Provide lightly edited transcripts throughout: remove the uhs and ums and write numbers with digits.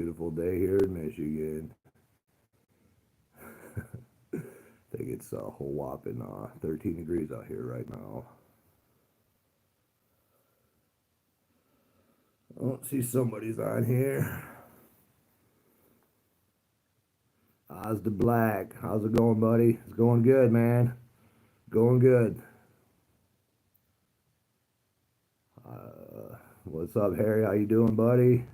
beautiful day here in Michigan. I think it's a whole whopping 13 degrees out here right now. Oh, see somebody's on here. Oz the Black. How's it going, buddy? It's going good, man. Going good. What's up, Harry? How you doing, buddy?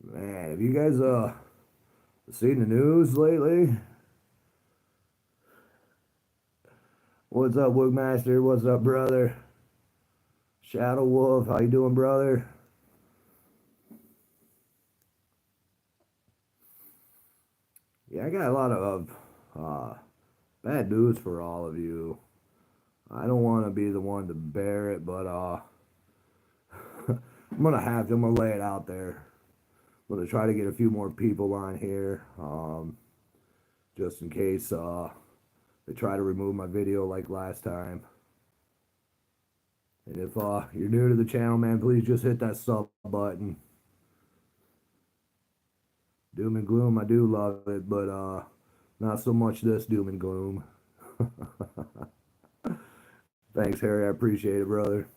Man, have you guys seen the news lately? What's up, Wigmaster? What's up, brother? Shadow Wolf, how you doing, brother? Yeah, I got a lot of bad news for all of you. I don't want to be the one to bear it, but I'm gonna lay it out there. I'm gonna try to get a few more people on here, just in case they try to remove my video like last time. And if you're new to the channel, man, please just hit that sub button. Doom and gloom, I do love it, but not so much this doom and gloom. Thanks, Harry. I appreciate it, brother.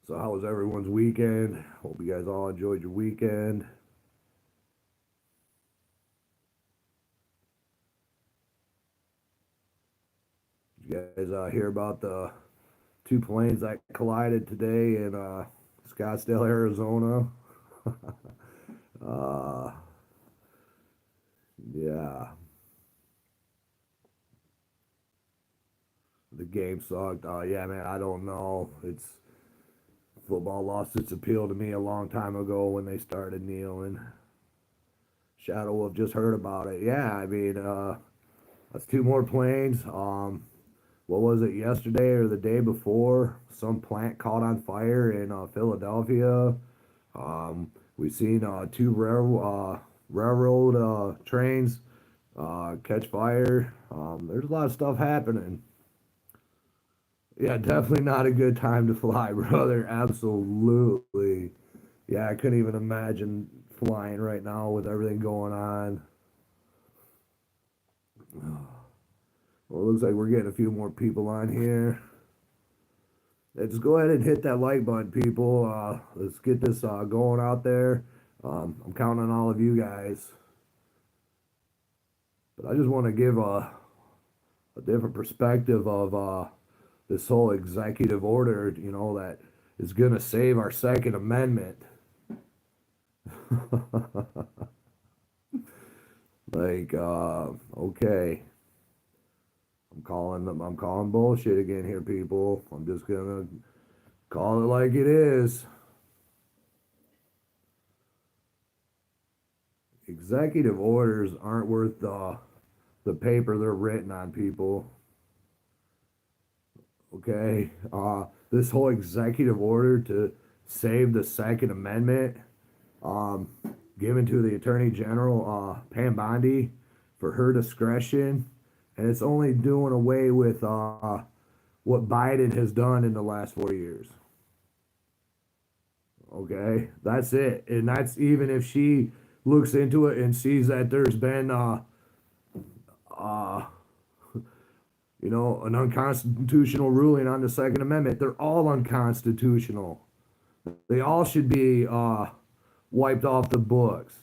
So how was everyone's weekend? Hope you guys all enjoyed your weekend. Did you guys hear about the two planes that collided today in Scottsdale, Arizona? uh, yeah. The game sucked. Yeah, man, I don't know. Football lost its appeal to me a long time ago when they started kneeling. Shadow Wolf just heard about it. Yeah, I mean, that's two more planes. What was it, yesterday or the day before? Some plant caught on fire in Philadelphia. We've seen two railroad trains catch fire. There's a lot of stuff happening. Yeah, definitely not a good time to fly, brother. Absolutely. Yeah, I couldn't even imagine flying right now with everything going on. Well, it looks like we're getting a few more people on here. Let's go ahead and hit that like button, people. Let's get this going out there. I'm counting on all of you guys. But I just want to give a different perspective of this whole executive order, that is going to save our Second Amendment. Like, okay. I'm calling bullshit again here, people. I'm just gonna call it like it is. Executive orders aren't worth the paper they're written on, people. Okay? This whole executive order to save the Second Amendment, given to the Attorney General, Pam Bondi, for her discretion, and it's only doing away with what Biden has done in the last 4 years. Okay, that's it, and that's even if she looks into it and sees that there's been, an unconstitutional ruling on the Second Amendment. They're all unconstitutional. They all should be wiped off the books.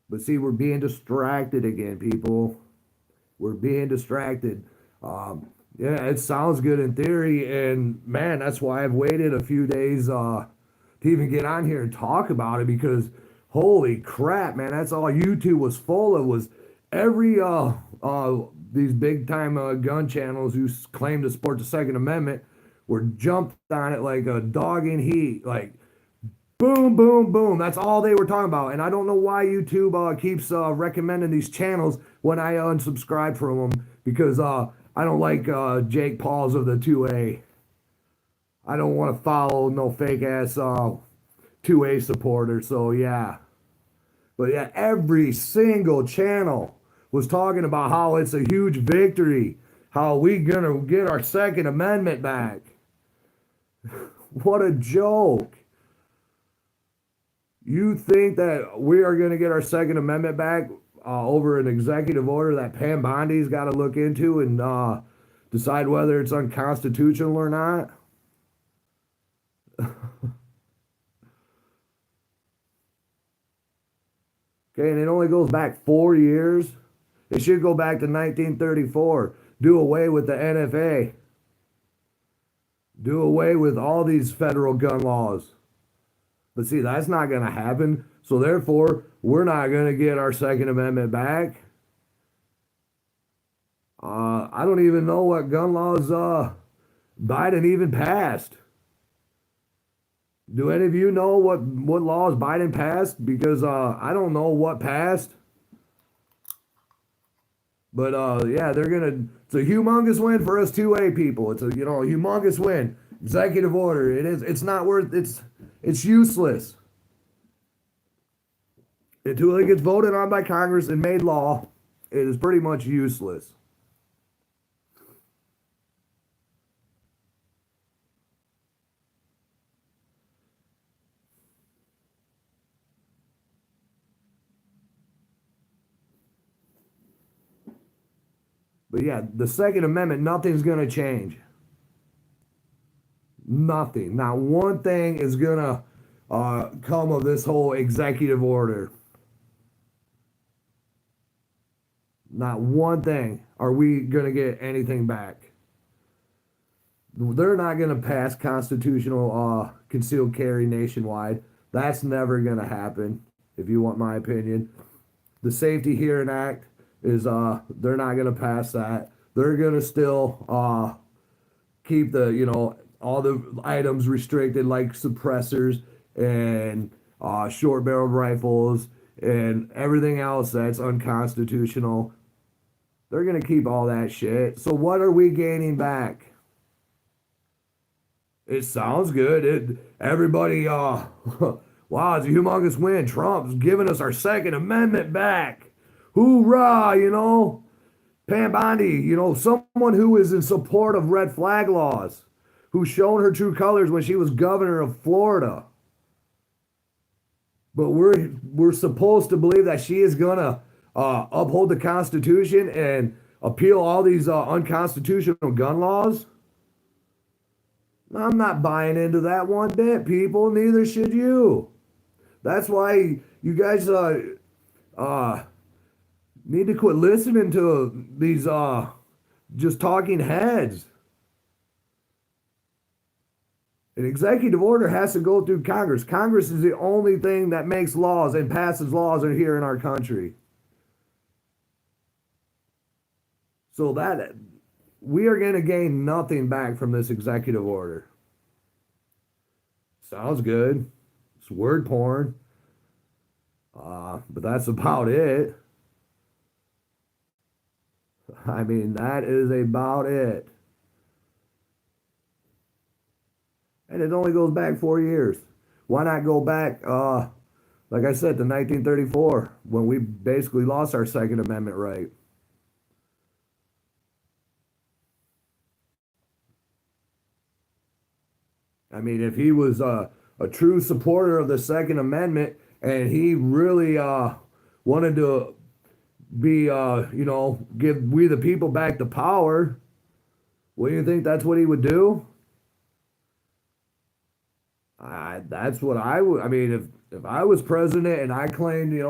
But see, we're being distracted again, people. We're being distracted. Yeah, it sounds good in theory, and man, that's why I've waited a few days to even get on here and talk about it, because holy crap, man, that's all YouTube was full of, was every these big time gun channels who claim to support the Second Amendment were jumped on it like a dog in heat, like boom, boom, boom. That's all they were talking about. And I don't know why YouTube keeps recommending these channels when I unsubscribe from them, because I don't like Jake Pauls of the 2A. I don't want to follow no fake ass 2A supporter. So yeah, but yeah, every single channel was talking about how it's a huge victory, how we gonna get our Second Amendment back. What a joke. You think that we are going to get our Second Amendment back over an executive order that Pam Bondi's got to look into and decide whether it's unconstitutional or not? Okay, and it only goes back 4 years. It should go back to 1934. Do away with the NFA. Do away with all these federal gun laws. But see, that's not going to happen. So therefore, we're not going to get our Second Amendment back. I don't even know what gun laws Biden even passed. Do any of you know what laws Biden passed? Because I don't know what passed. But yeah, it's a humongous win for us 2A people. It's a humongous win. Executive order. It's not worth it's useless. Until it gets voted on by Congress and made law, it is pretty much useless. But yeah, the Second Amendment, nothing's going to change. Nothing. Not one thing is going to come of this whole executive order. Not one thing are we going to get anything back. They're not going to pass constitutional concealed carry nationwide. That's never going to happen, if you want my opinion. The Safety Hearing Act is they're not going to pass that. They're going to still keep all the items restricted like suppressors and short barrel rifles and everything else that's unconstitutional. They're going to keep all that shit. So what are we gaining back? It sounds good. Everybody wow, it's a humongous win. Trump's giving us our Second Amendment back. Hoorah, Pam Bondi, someone who is in support of red flag laws, who's shown her true colors when she was governor of Florida. But we're supposed to believe that she is gonna uphold the Constitution and appeal all these unconstitutional gun laws. I'm not buying into that one bit, people. Neither should you. That's why you guys need to quit listening to these just talking heads. An executive order has to go through Congress. Congress is the only thing that makes laws and passes laws here in our country. So that we are going to gain nothing back from this executive order. Sounds good. It's word porn. But that's about it. I mean, that is about it. And it only goes back 4 years. Why not go back, like I said, to 1934, when we basically lost our Second Amendment right? I mean, if he was a true supporter of the Second Amendment and he really wanted to be, give we the people back the power, wouldn't you think that's what he would do? That's what I would. I mean, if I was president and I claimed, that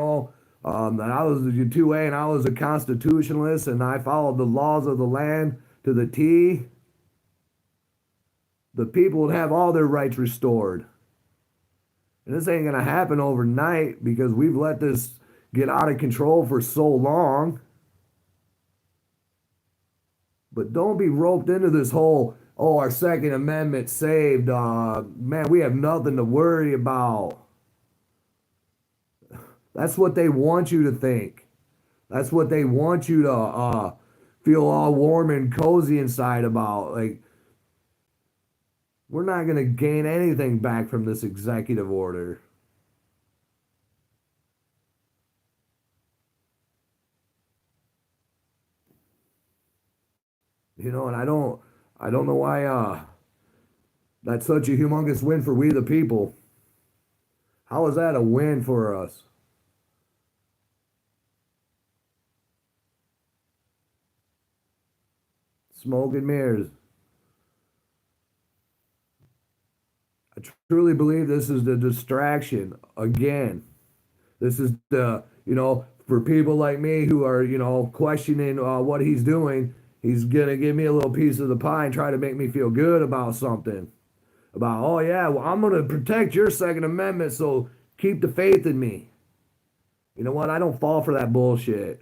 I was a 2A and I was a constitutionalist and I followed the laws of the land to the T, the people would have all their rights restored. And this ain't gonna happen overnight because we've let this get out of control for so long. But don't be roped into this whole, oh, our Second Amendment saved. Man, we have nothing to worry about. That's what they want you to think. That's what they want you to feel all warm and cozy inside about. Like, We're not going to gain anything back from this executive order. And I don't know why that's such a humongous win for we the people. How is that a win for us? Smoke and mirrors. I truly believe this is the distraction again. This is for people like me who are, questioning what he's doing. He's going to give me a little piece of the pie and try to make me feel good about something. About, oh, yeah, well, I'm going to protect your Second Amendment, so keep the faith in me. You know what? I don't fall for that bullshit.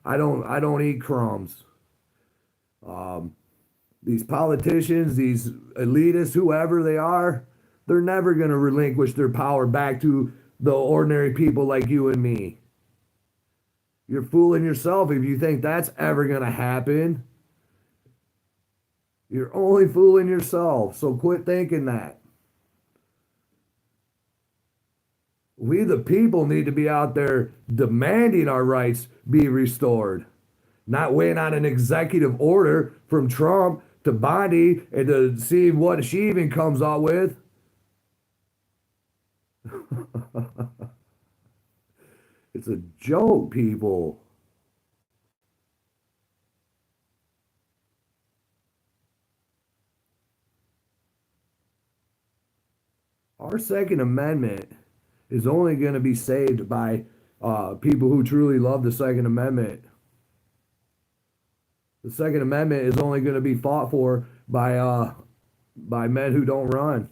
I don't eat crumbs. Um, these politicians, these elitists, whoever they are, they're never going to relinquish their power back to the ordinary people like you and me. You're fooling yourself if you think that's ever going to happen. You're only fooling yourself. So quit thinking that. We, the people, need to be out there demanding our rights be restored, not waiting on an executive order from Trump to Bondi and to see what she even comes out with. It's a joke, people. Our Second Amendment is only going to be saved by people who truly love the Second Amendment. The Second Amendment is only going to be fought for by men who don't run.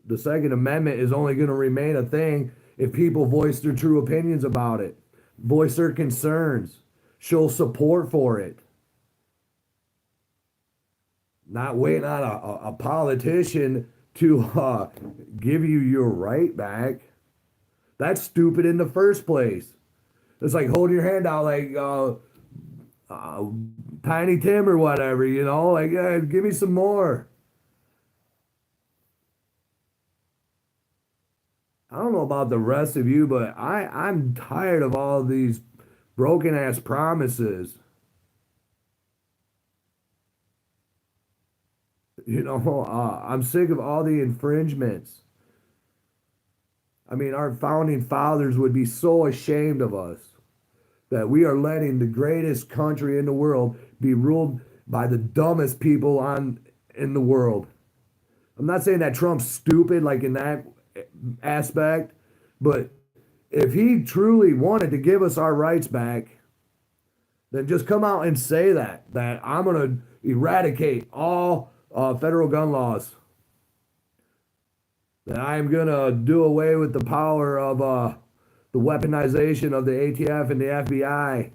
The Second Amendment is only going to remain a thing if people voice their true opinions about it, voice their concerns, show support for it. Not waiting on a politician to give you your right back. That's stupid in the first place. It's like holding your hand out like uh, Tiny Tim or whatever, like, give me some more. I don't know about the rest of you, but I'm tired of all these broken ass promises. I'm sick of all the infringements. I mean, our founding fathers would be so ashamed of us that we are letting the greatest country in the world be ruled by the dumbest people on in the world. I'm not saying that Trump's stupid like in that aspect, but if he truly wanted to give us our rights back, then just come out and say that I'm going to eradicate all federal gun laws. That I'm going to do away with the power of the weaponization of the ATF and the FBI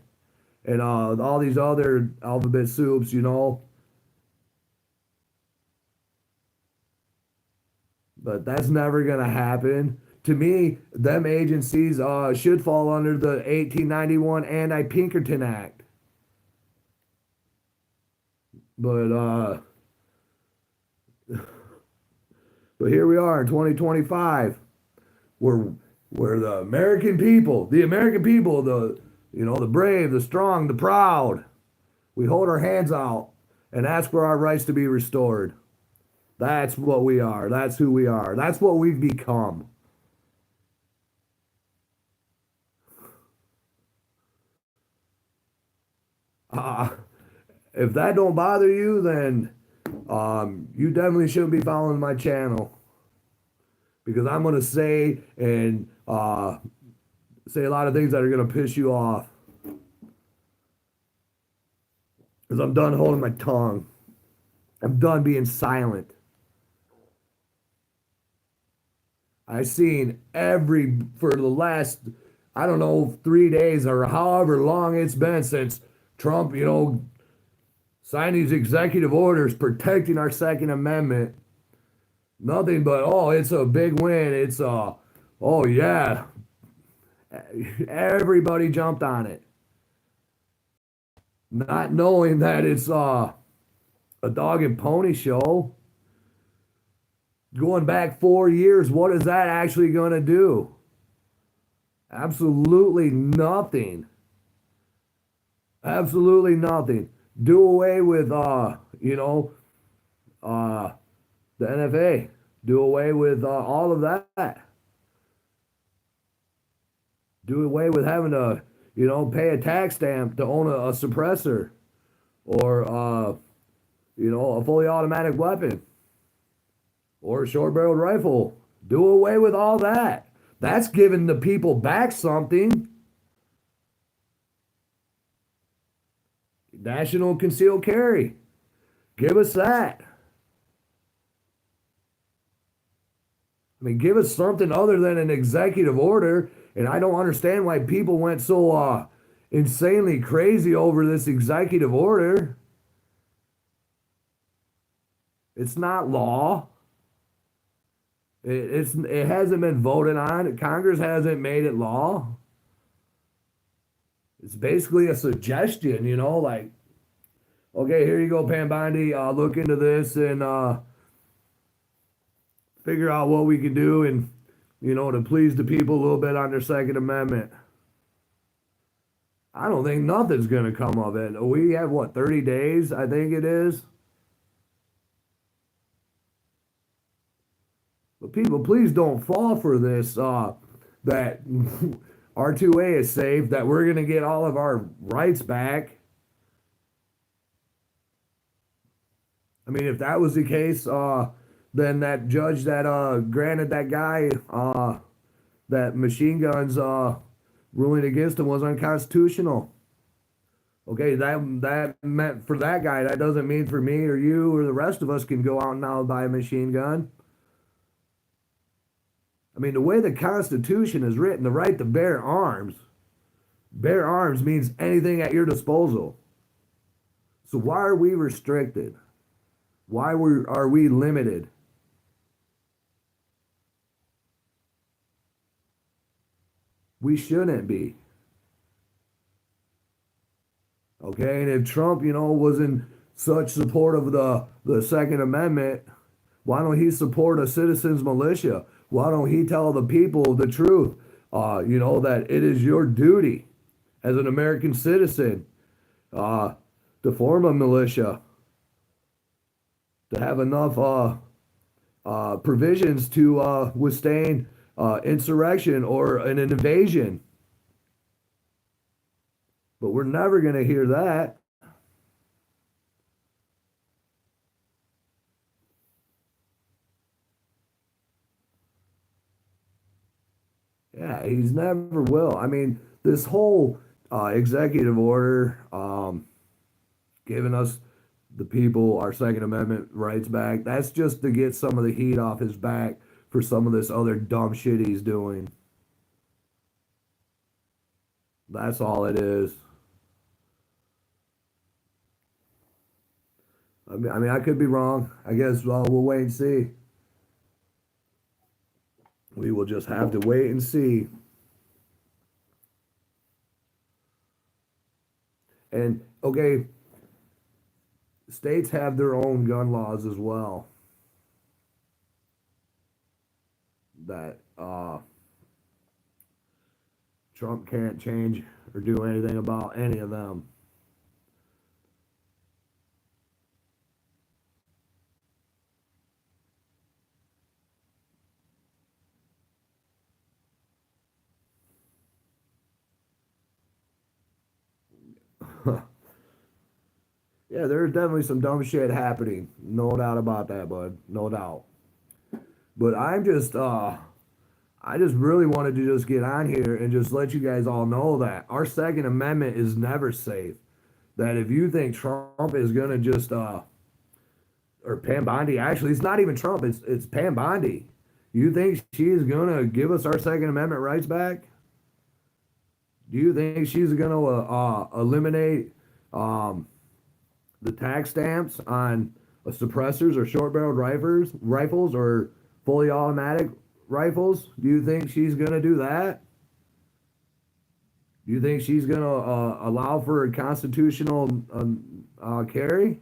and all these other alphabet soups. But that's never going to happen. To me, them agencies should fall under the 1891 Anti-Pinkerton Act. But but here we are in 2025. We're the American people, the brave, the strong, the proud. We hold our hands out and ask for our rights to be restored. That's what we are. That's who we are. That's what we've become. Uh, if that don't bother you, then you definitely shouldn't be following my channel because I'm gonna say a lot of things that are gonna piss you off. Because I'm done holding my tongue. I'm done being silent. I've seen for the last, I don't know, 3 days or however long it's been since Trump, signed these executive orders protecting our Second Amendment. Nothing but, oh, it's a big win. Oh, yeah. Everybody jumped on it. Not knowing that it's a dog and pony show. Going back 4 years, what is that actually going to do? Absolutely nothing. Absolutely nothing. Do away with uh the NFA. Do away with all of that. Do away with having to, pay a tax stamp to own a suppressor or a fully automatic weapon or a short-barreled rifle. Do away with all that. That's giving the people back something. National concealed carry. Give us that. I mean, give us something other than an executive order. And I don't understand why people went so insanely crazy over this executive order. It's not law. It hasn't been voted on. Congress hasn't made it law. It's basically a suggestion, like, okay, here you go, Pam Bondi. Look into this and figure out what we can do and, to please the people a little bit on their Second Amendment. I don't think nothing's going to come of it. We have, what, 30 days, I think it is? But people, please don't fall for this, that R2A is safe, that we're going to get all of our rights back. I mean, if that was the case, then that judge that granted that guy that machine guns ruling against him was unconstitutional. Okay, that meant for that guy. That doesn't mean for me or you or the rest of us can go out now and buy a machine gun. I mean, the way the Constitution is written, the right to bear arms means anything at your disposal. So why are we restricted? Why are we limited? We shouldn't be. Okay, and if Trump, was in such support of the Second Amendment, why don't he support a citizens militia? Why don't he tell the people the truth? That it is your duty as an American citizen to form a militia, to have enough provisions to withstand insurrection or an invasion. But we're never going to hear that. Yeah, he's never will. I mean, this whole executive order giving us the people our Second Amendment rights back, that's just to get some of the heat off his back for some of this other dumb shit he's doing. That's all it is. I mean, I could be wrong. I guess we'll wait and see. We will just have to wait and see. And okay, states have their own gun laws as well that Trump can't change or do anything about any of them. Yeah, there's definitely some dumb shit happening. No doubt about that, bud. No doubt. But I just really wanted to just get on here and just let you guys all know that our Second Amendment is never safe. That if you think Trump is gonna just or Pam Bondi, actually it's not even Trump, it's Pam Bondi. You think she's gonna give us our Second Amendment rights back? Do you think she's gonna eliminate the tax stamps on suppressors or short-barreled rifles or fully automatic rifles? Do you think she's gonna do that? Do you think she's gonna allow for a constitutional carry?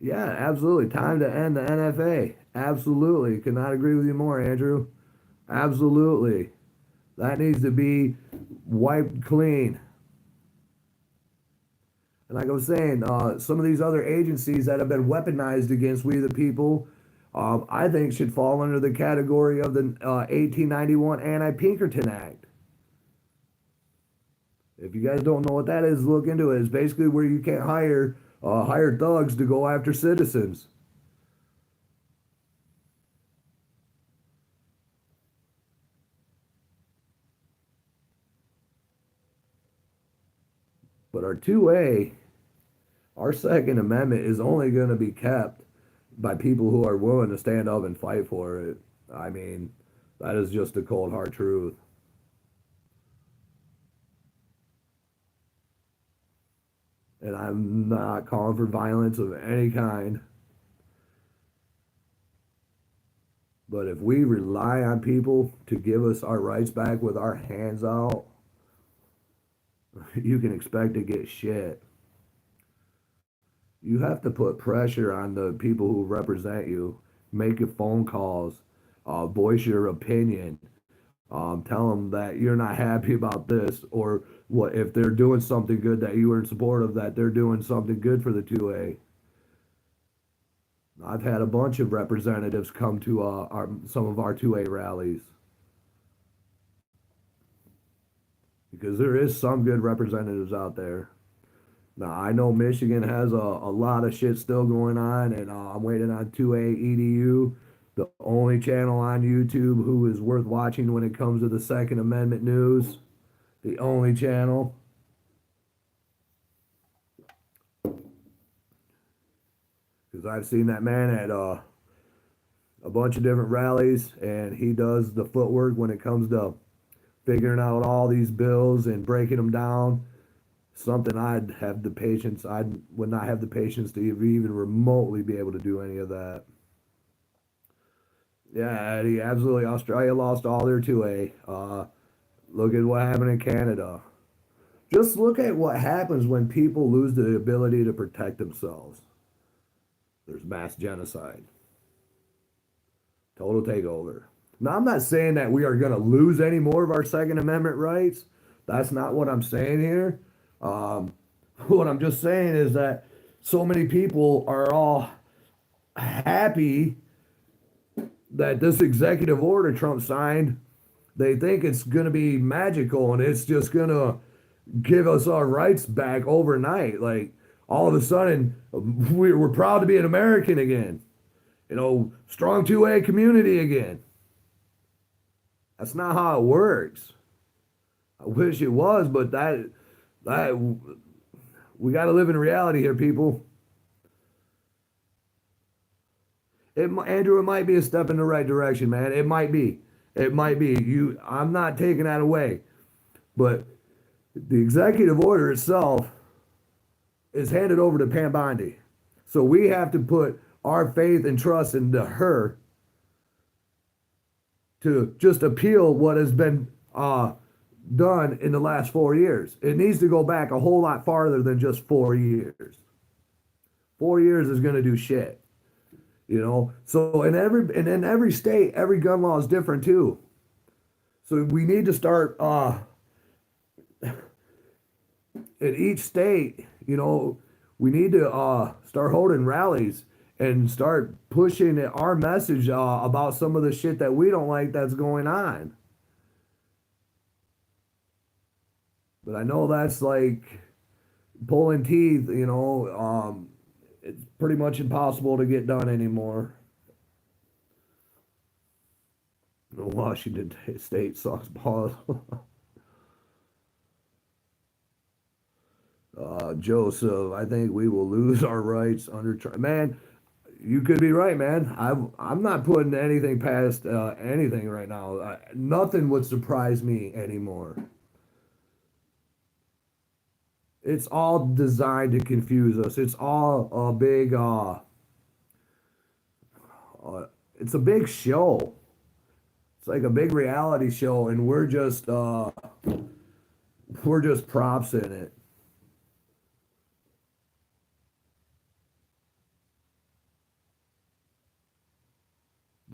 Yeah, absolutely. Time to end the NFA. Absolutely. Could not agree with you more, Andrew. Absolutely. That needs to be wiped clean. And like I was saying, some of these other agencies that have been weaponized against we the people, I think should fall under the category of the 1891 Anti-Pinkerton Act. If you guys don't know what that is, look into it. It's basically where you can't hire thugs to go after citizens. But our 2A, our Second Amendment is only going to be kept by people who are willing to stand up and fight for it. I mean, that is just the cold hard truth. And I'm not calling for violence of any kind. But if we rely on people to give us our rights back with our hands out, you can expect to get shit. You have to put pressure on the people who represent you. Make your phone calls, voice your opinion, tell them that you're not happy about this, or what if they're doing something good that you are in support of, that they're doing something good for the 2A. I've had a bunch of representatives come to some of our 2A rallies because there is some good representatives out there. Now, I know Michigan has a lot of shit still going on, and I'm waiting on 2A EDU, the only channel on YouTube who is worth watching when it comes to the Second Amendment news. The only channel. Because I've seen that man at a bunch of different rallies, and he does the footwork when it comes to figuring out all these bills and breaking them down. Something I'd have the patience, I would not have the patience to even remotely be able to do any of that. Yeah, Eddie, absolutely. Australia lost all their 2A. Look at what happened in Canada. Just look at what happens when people lose the ability to protect themselves. There's mass genocide, total takeover. Now, I'm not saying that we are going to lose any more of our Second Amendment rights. That's not what I'm saying here. Um, what I'm just saying is that so many people are all happy that this executive order Trump signed, they think it's going to be magical and it's just going to give us our rights back overnight. Like all of a sudden, we're proud to be an American again. You know, strong 2A community again. That's not how it works. I wish it was, but that we got to live in reality here, people. Andrew, it might be a step in the right direction, man. It might be. It might be. I'm not taking that away, but the executive order itself is handed over to Pam Bondi. So we have to put our faith and trust into her to just appeal what has been done in the last 4 years. It needs to go back a whole lot farther than just 4 years. 4 years is going to do shit. You know, so in every state, every gun law is different too. So we need to start in each state, you know, we need to start holding rallies and start pushing our message about some of the shit that we don't like that's going on. But I know that's like pulling teeth, you know. It's pretty much impossible to get done anymore. Washington State sucks balls. Joseph, I think we will lose our rights under Trump. Man, you could be right, man. I'm not putting anything past anything right now. Nothing would surprise me anymore. It's all designed to confuse us. It's all a big it's a big show. It's like a big reality show, and we're just props in it.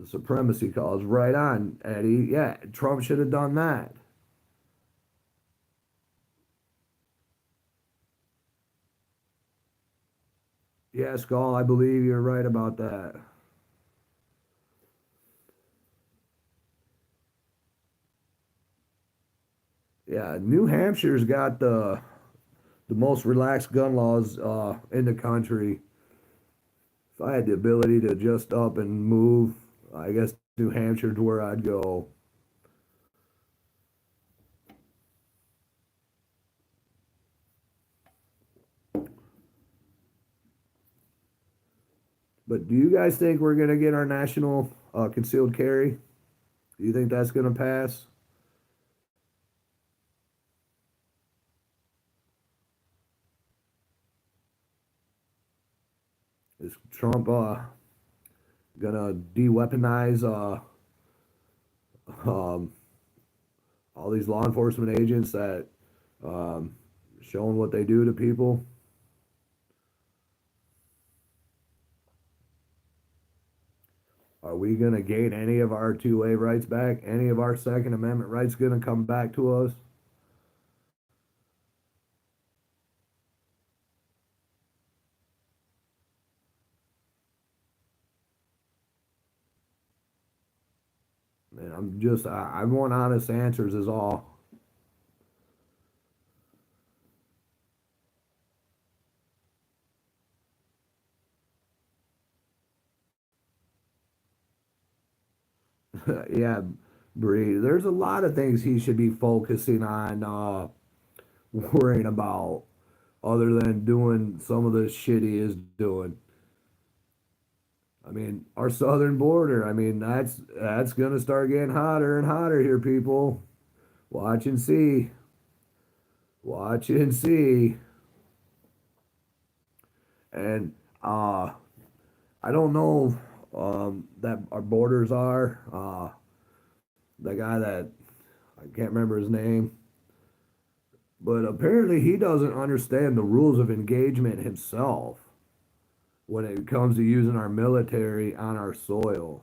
supremacy cause. Right on, Eddie. Yeah, Trump should have done that. Yeah, Skull, I believe you're right about that. Yeah, New Hampshire's got the most relaxed gun laws in the country. If I had the ability to just up and move, I guess New Hampshire's where I'd go. But do you guys think we're gonna get our national concealed carry? Do you think that's gonna pass? Is Trump gonna de-weaponize um, all these law enforcement agents that um, showing what they do to people? Are we gonna gain any of our two-way rights back? Any of our Second Amendment rights gonna come back to us? And I want honest answers is all. Yeah, Bree. There's a lot of things he should be focusing on, worrying about, other than doing some of the shit he is doing. I mean, our southern border. I mean, that's gonna start getting hotter and hotter here, people. Watch and see. Watch and see. And I don't know that our borders are. The guy that I can't remember his name, but apparently he doesn't understand the rules of engagement himself when it comes to using our military on our soil.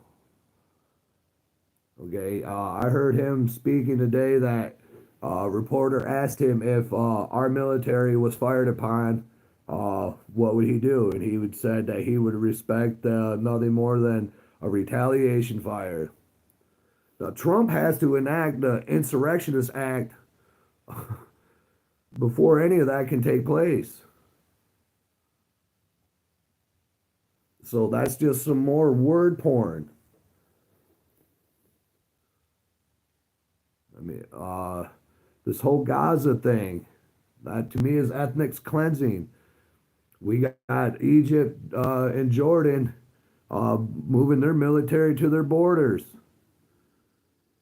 Okay, I heard him speaking today that a reporter asked him if our military was fired upon, what would he do? And he would said that he would respect nothing more than a retaliation fire. Now, Trump has to enact the Insurrectionist Act before any of that can take place. So that's just some more word porn. I mean, this whole Gaza thing, that to me is ethnic cleansing. We got Egypt and Jordan moving their military to their borders.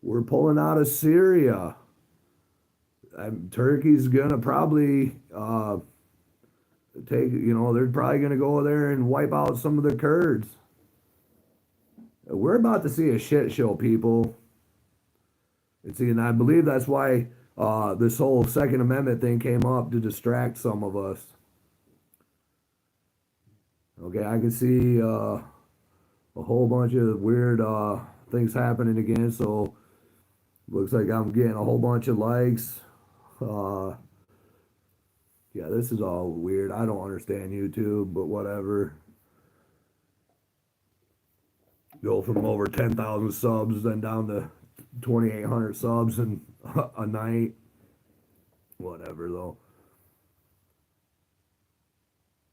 We're pulling out of Syria. Turkey's gonna probably they're probably gonna go there and wipe out some of the Kurds. We're about to see a shit show, people. And I believe that's why this whole Second Amendment thing came up to distract some of us. Okay, I can see a whole bunch of weird things happening again. So looks like I'm getting a whole bunch of likes. Uh, yeah, this is all weird. I don't understand YouTube, but whatever. Go from over 10,000 subs, then down to 2,800 subs in a night. Whatever, though.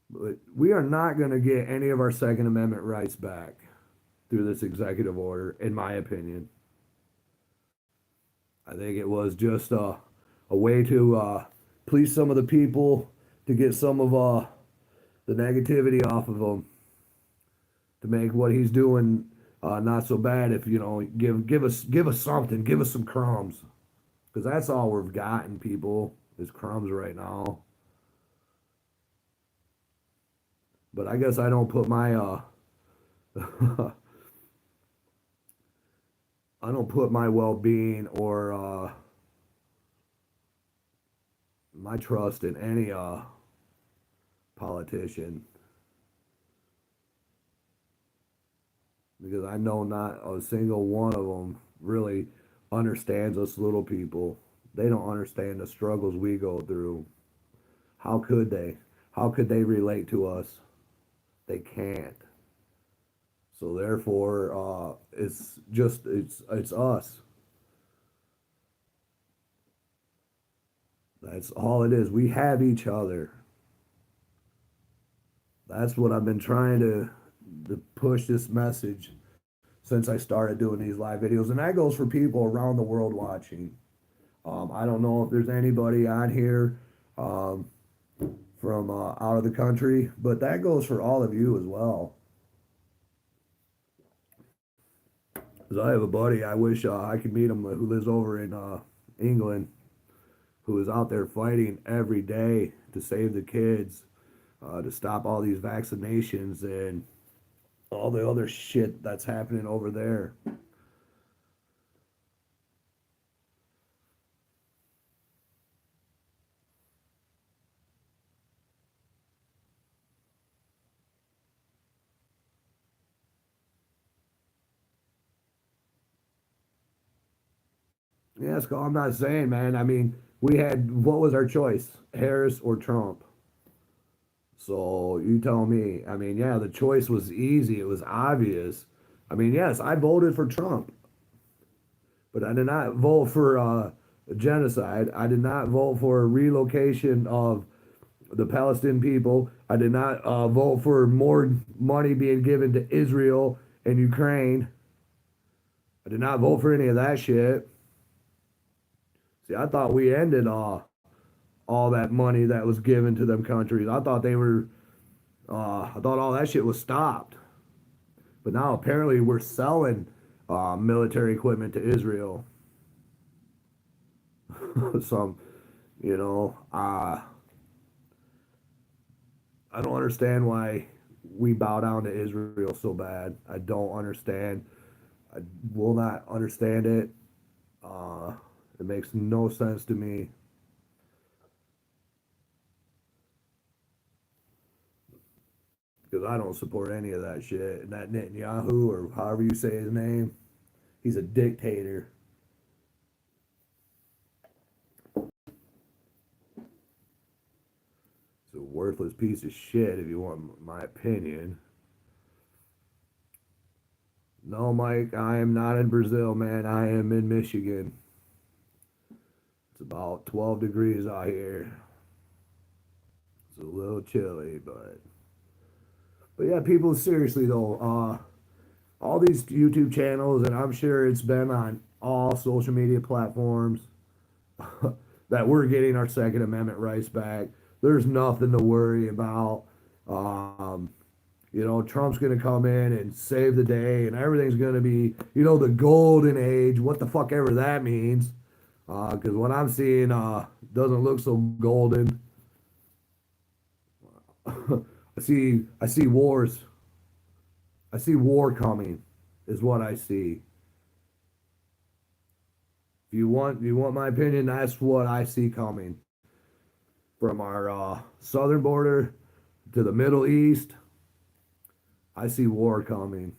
But we are not going to get any of our Second Amendment rights back through this executive order, in my opinion. I think it was just a way to please some of the people, to get some of the negativity off of them, to make what he's doing not so bad. If give us something, give us some crumbs, because that's all we've gotten, people, is crumbs right now. But I guess I don't put my I don't put my well-being or my trust in any politician. because I know not a single one of them really understands us little people. They don't understand the struggles we go through. How could they? How could they relate to us? They can't. So therefore, it's us. That's all it is. We have each other. That's what I've been trying to push this message since I started doing these live videos, and that goes for people around the world watching. I don't know if there's anybody on here um, from out of the country, but that goes for all of you as well. Because I have a buddy, I wish I could meet him, who lives over in England, who is out there fighting every day to save the kids, to stop all these vaccinations and all the other shit that's happening over there. Yes, I'm not saying, man. I mean, we had what was our choice, Harris or Trump? So you tell me. I mean, yeah, the choice was easy. It was obvious. I mean, yes, I voted for Trump, but I did not vote for genocide. I did not vote for relocation of the Palestinian people. I did not vote for more money being given to Israel and Ukraine. I did not vote for any of that shit. See, I thought we ended all that money that was given to them countries. I thought they were, I thought all that shit was stopped. But now apparently we're selling military equipment to Israel. Some, you know, I don't understand why we bow down to Israel so bad. I don't understand. I will not understand it. Uh, it makes no sense to me. Because I don't support any of that shit. And that Netanyahu, or however you say his name, he's a dictator. He's a worthless piece of shit, if you want my opinion. No, Mike, I am not in Brazil, man. I am in Michigan. It's about 12 degrees out here. It's a little chilly, but yeah, people, seriously though, all these YouTube channels, and I'm sure it's been on all social media platforms, that we're getting our Second Amendment rights back. There's nothing to worry about. Um, Trump's going to come in and save the day, and everything's going to be, the golden age, what the fuck ever that means. Because what I'm seeing doesn't look so golden. I see wars. I see war coming, is what I see. If you want my opinion, that's what I see coming from our southern border to the Middle East. I see war coming.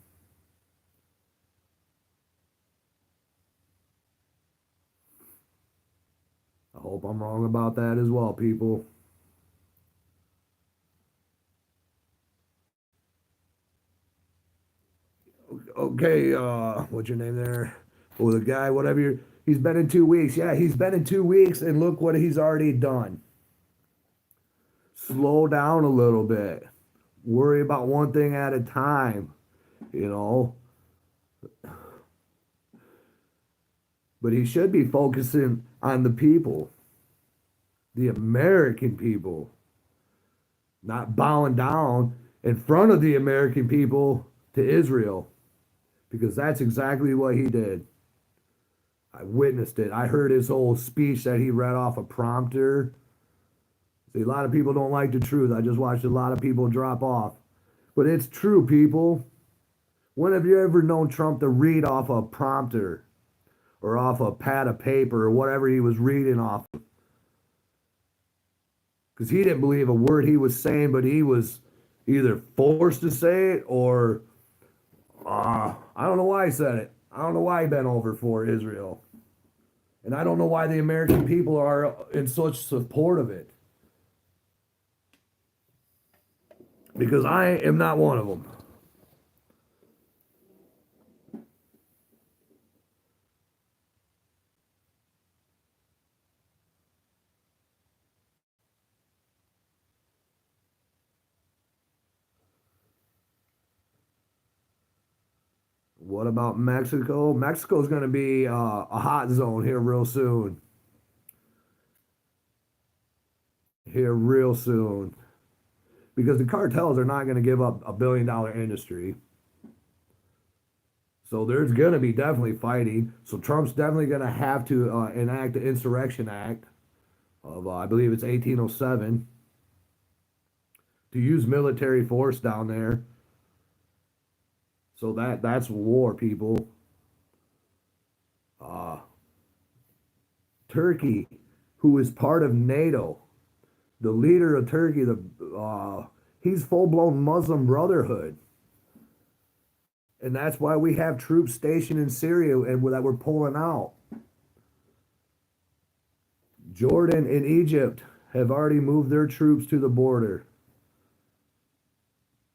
I hope I'm wrong about that as well, people. Okay, what's your name there? Oh, the guy, whatever he's been in 2 weeks. Yeah, he's been in 2 weeks, and look what he's already done. Slow down a little bit. Worry about one thing at a time, you know. But he should be focusing on the people, the American people, not bowing down in front of the American people to Israel, because that's exactly what he did. I witnessed it. I heard his whole speech that he read off a prompter. See, a lot of people don't like the truth. I just watched a lot of people drop off. But it's true, people. When have you ever known Trump to read off a prompter or off a pad of paper or whatever he was reading off? Because he didn't believe a word he was saying, but he was either forced to say it, or I don't know why he said it. I don't know why he bent over for Israel. And I don't know why the American people are in such support of it. Because I am not one of them. What about Mexico? Mexico's going to be a hot zone here real soon. Here real soon. Because the cartels are not going to give up $1 billion industry. So there's going to be definitely fighting. So Trump's definitely going to have to enact the Insurrection Act of, I believe it's 1807, to use military force down there. So that's war, people. Uh, Turkey, who is part of NATO, the leader of Turkey, he's full blown Muslim Brotherhood, and that's why we have troops stationed in Syria and that we're pulling out. Jordan and Egypt have already moved their troops to the border.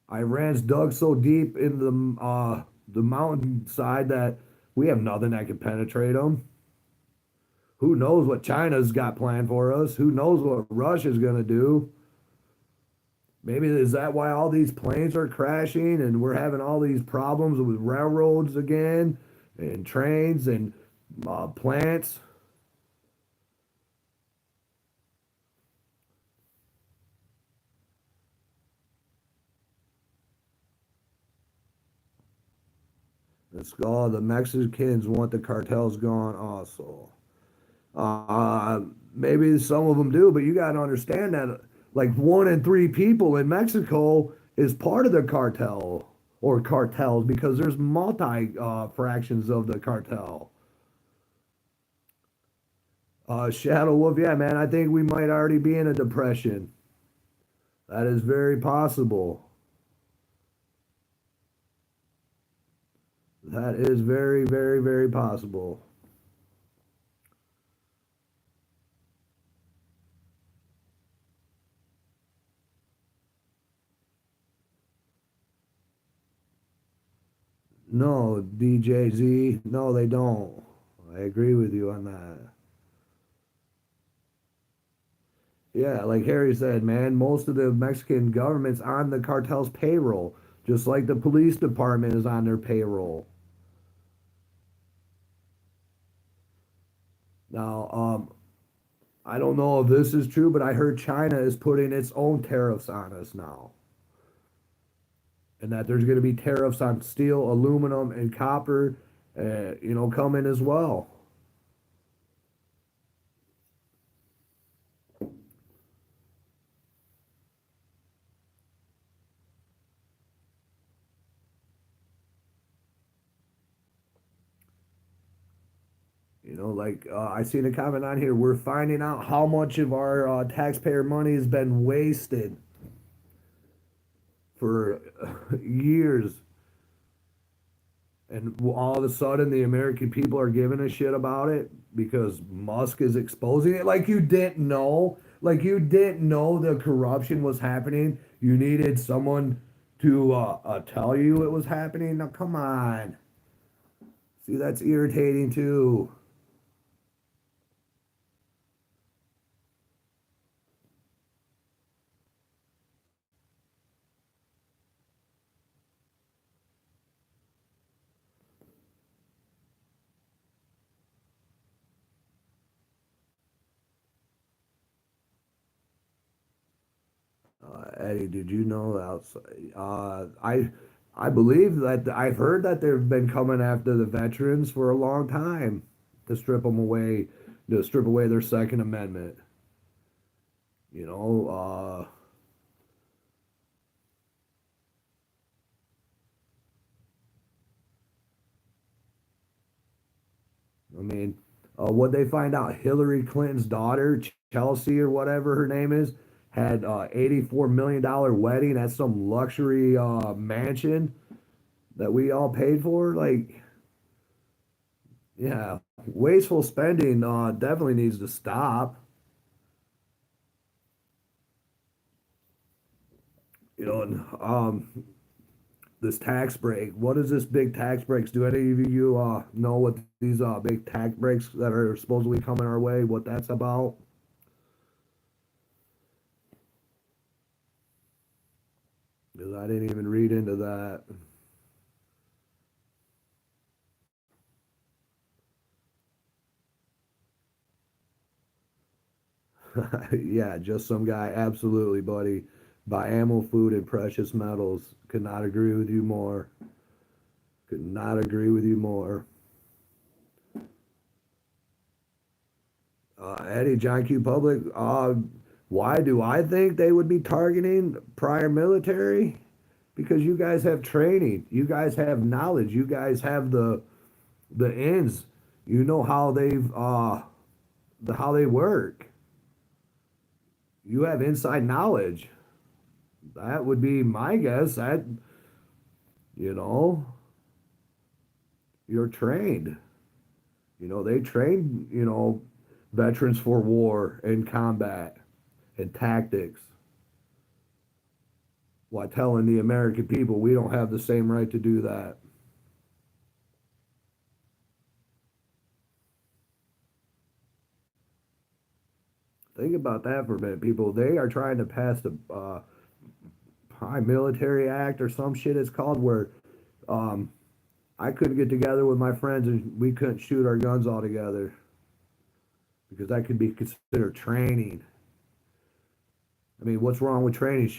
Iran's dug so deep in the mountainside that we have nothing that can penetrate them. Who knows what China's got planned for us? Who knows what Russia's going to do? Maybe is that why all these planes are crashing and we're having all these problems with railroads again and trains and plants? Let's go. The Mexicans want the cartels gone also. Uh, Maybe some of them do, but you got to understand that like 1 in 3 people in Mexico is part of the cartel or cartels because there's multi fractions of the cartel. Shadow Wolf, yeah, man, I think we might already be in a depression. That is very possible. That is very, very, very possible. No, DJZ, no, they don't. I agree with you on that. Yeah, like Harry said, man, most of the Mexican government's on the cartel's payroll, just like the police department is on their payroll. Now, I don't know if this is true, but I heard China is putting its own tariffs on us now, and that there's going to be tariffs on steel, aluminum, and copper, coming as well. I seen a comment on here. We're finding out how much of our taxpayer money has been wasted for years, and all of a sudden the American people are giving a shit about it because Musk is exposing it. Like you didn't know, the corruption was happening. You needed someone to tell you it was happening. Now come on, see that's irritating too. Eddie, did you know outside? I believe that I've heard that they've been coming after the veterans for a long time to strip them away, to strip away their Second Amendment. You know, I mean, what they find out, Hillary Clinton's daughter, Chelsea or whatever her name is, had $84 million wedding at some luxury mansion that we all paid for. Like, yeah, wasteful spending definitely needs to stop. You know, and this tax break. What is this big tax breaks? Do any of you know what these big tax breaks that are supposedly coming our way? What that's about? Because I didn't even read into that. Yeah, just some guy. Absolutely, buddy. Buy ammo, food, and precious metals. Could not agree with you more. Could not agree with you more. Eddie, John Q. Public. Why do I think they would be targeting prior military? Because you guys have training. You guys have knowledge. You guys have the ends. You know how how they work. You have inside knowledge. That would be my guess. That you know, you're trained. They train, veterans for war and combat and tactics while telling the American people we don't have the same right to do that. Think about that for a minute, people. They are trying to pass the Prime Military Act or some shit it's called, where um, I couldn't get together with my friends and we couldn't shoot our guns all together because that could be considered training. I mean, what's wrong with training?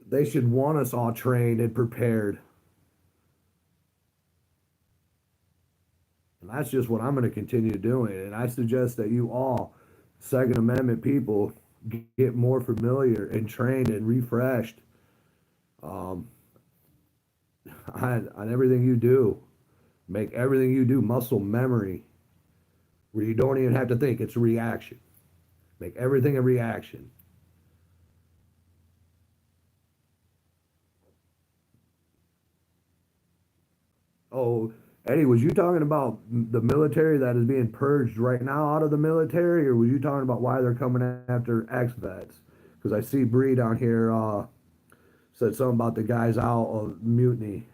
They should want us all trained and prepared. And that's just what I'm going to continue doing. And I suggest that you all, Second Amendment people, get more familiar and trained and refreshed um, on everything you do. Make everything you do muscle memory, where you don't even have to think. It's a reaction. Make everything a reaction. Oh, Eddie, was you talking about the military that is being purged right now out of the military, or was you talking about why they're coming after ex-vets? Because I see Bree down here said something about the guys out of mutiny.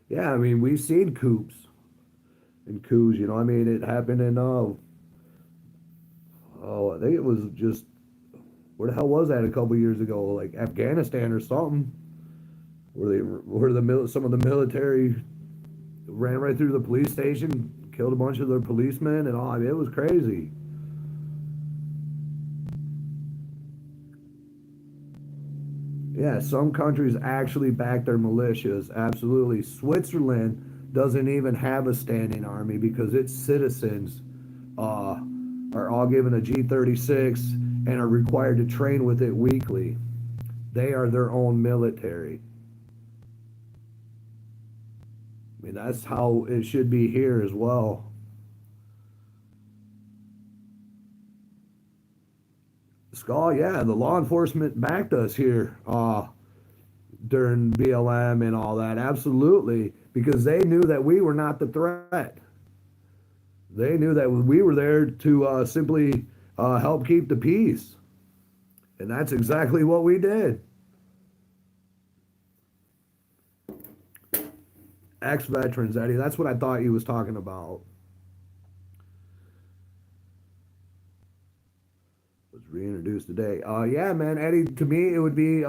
Yeah, I mean, we've seen coups. I mean, it happened in I think it was just where the hell was that a couple years ago, like Afghanistan or something, some of the military ran right through the police station, killed a bunch of their policemen and all. I mean, it was crazy. Yeah, some countries actually back their militias. Absolutely. Switzerland doesn't even have a standing army because its citizens uh, are all given a G36 and are required to train with it weekly. They are their own military. I mean, that's how it should be here as well. Skull, yeah, the law enforcement backed us here during BLM and all that. Absolutely. Because they knew that we were not the threat. They knew that we were there to simply help keep the peace. And that's exactly what we did. Ex veterans, Eddie. That's what I thought you was talking about. Was reintroduced today. Yeah, man, Eddie. To me, it would be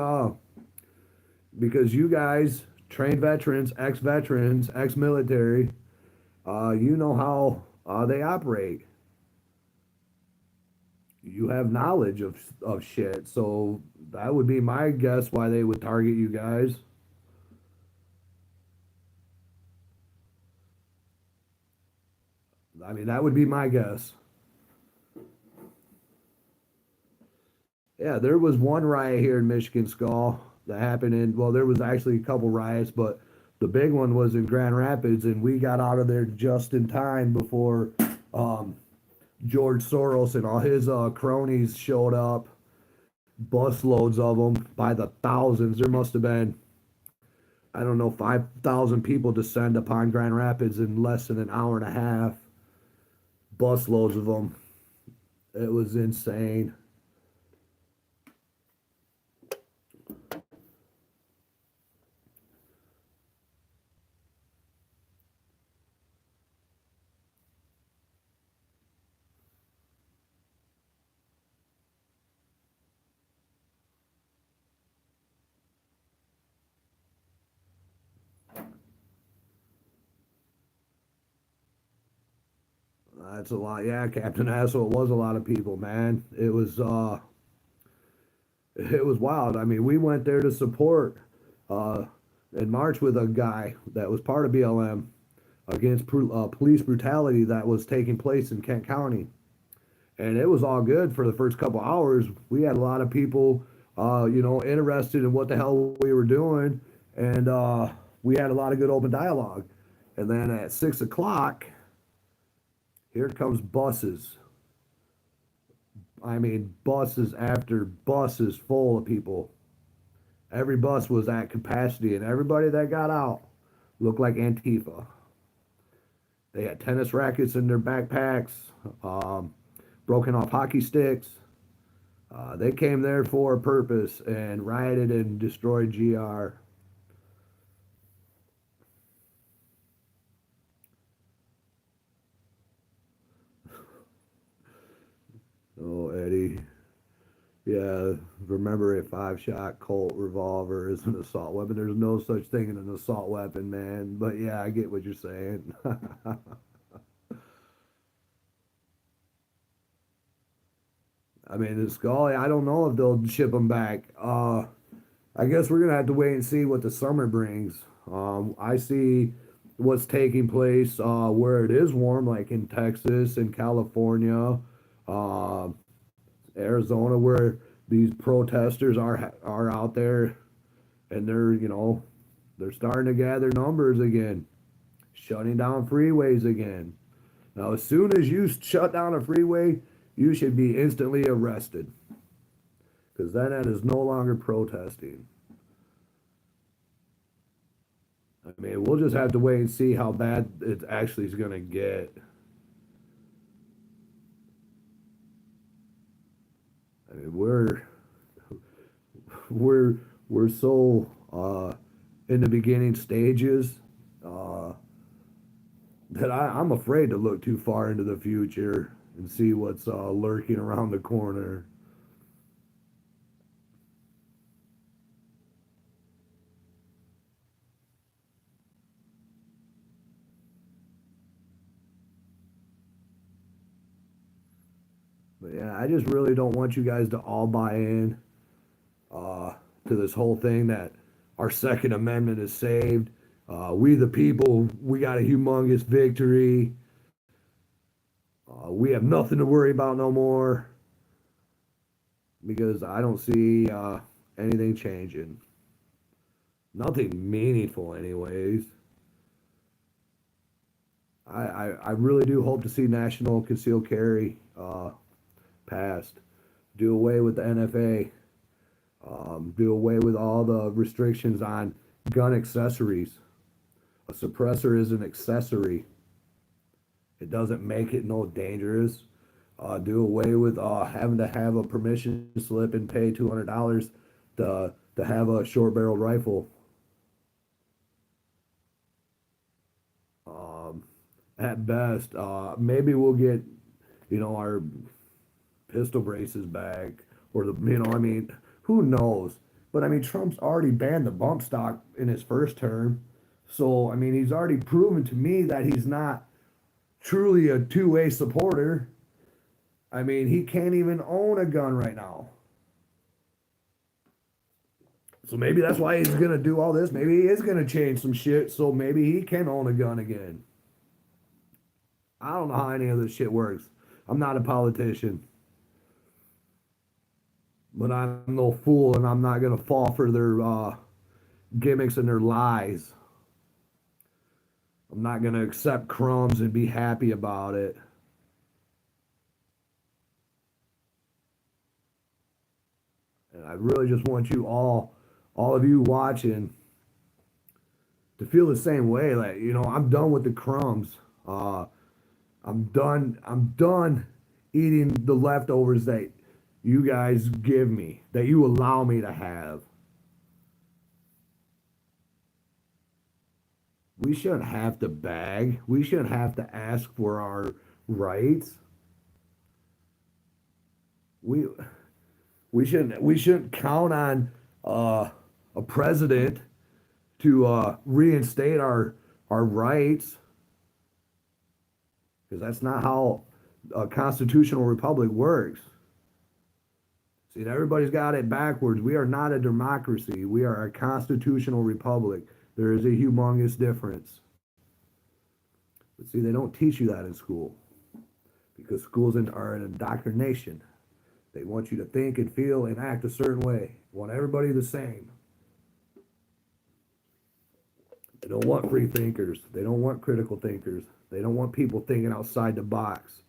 because you guys, trained veterans, ex veterans, ex military, you know how they operate. You have knowledge of shit. So that would be my guess why they would target you guys. I mean, that would be my guess. Yeah, there was one riot here in Michigan Skull that happened well, there was actually a couple riots, but the big one was in Grand Rapids, and we got out of there just in time before um, George Soros and all his cronies showed up, bus loads of them by the thousands. There must have been I don't know, 5,000 people descend upon Grand Rapids in less than an hour and a half. Busloads of them. It was insane. That's a lot. Yeah, Captain Asshole was a lot of people, man. It was wild. I mean, we went there to support uh and march with a guy that was part of BLM against police brutality that was taking place in Kent County. And it was all good for the first couple hours. We had a lot of people, interested in what the hell we were doing, and we had a lot of good open dialogue. And then at 6 o'clock, here comes buses. I mean, buses after buses full of people. Every bus was at capacity, and everybody that got out looked like Antifa. They had tennis rackets in their backpacks, um, broken off hockey sticks. They came there for a purpose and rioted and destroyed GR. Oh, Eddie. Yeah, remember a 5-shot Colt revolver is an assault weapon. There's no such thing in an assault weapon, man. But yeah, I get what you're saying. I mean, the Scully, I don't know if they'll ship them back. I guess we're gonna have to wait and see what the summer brings. I see what's taking place where it is warm, like in Texas and California, uh, Arizona, where these protesters are out there, and they're starting to gather numbers again, shutting down freeways again. Now, as soon as you shut down a freeway, you should be instantly arrested because then that is no longer protesting. I mean, we'll just have to wait and see how bad it actually is going to get. I mean, we're we're so in the beginning stages uh, that I'm afraid to look too far into the future and see what's lurking around the corner. But yeah, I just really don't want you guys to all buy in uh, to this whole thing that our Second Amendment is saved. We the people, we got a humongous victory. We have nothing to worry about no more because I don't see anything changing. Nothing meaningful, anyways. I really do hope to see national concealed carry passed. Do away with the NFA. Do away with all the restrictions on gun accessories. A suppressor is an accessory. It doesn't make it no dangerous. Do away with having to have a permission slip and pay $200 to have a short barrel rifle. Um, at best, maybe we'll get our pistol braces back or I mean, who knows? But I mean, Trump's already banned the bump stock in his first term. So, I mean, he's already proven to me that he's not truly a two-way supporter. I mean, he can't even own a gun right now. So maybe that's why he's gonna do all this. Maybe he is gonna change some shit so maybe he can own a gun again. I don't know how any of this shit works. I'm not a politician, but I'm no fool, and I'm not gonna fall for their gimmicks and their lies. I'm not gonna accept crumbs and be happy about it. And I really just want you all of you watching, to feel the same way. Like, I'm done with the crumbs. Uh, I'm done. I'm done eating the leftovers that you guys give me, that you allow me to have. We shouldn't have to beg. We shouldn't have to ask for our rights. We we shouldn't count on uh, a president to reinstate our rights, because that's not how a constitutional republic works. See, everybody's got it backwards. We are not a democracy. We are a constitutional republic. There is a humongous difference. But see, they don't teach you that in school, because schools are an indoctrination. They want you to think and feel and act a certain way. They want everybody the same. They don't want free thinkers. They don't want critical thinkers. They don't want people thinking outside the box,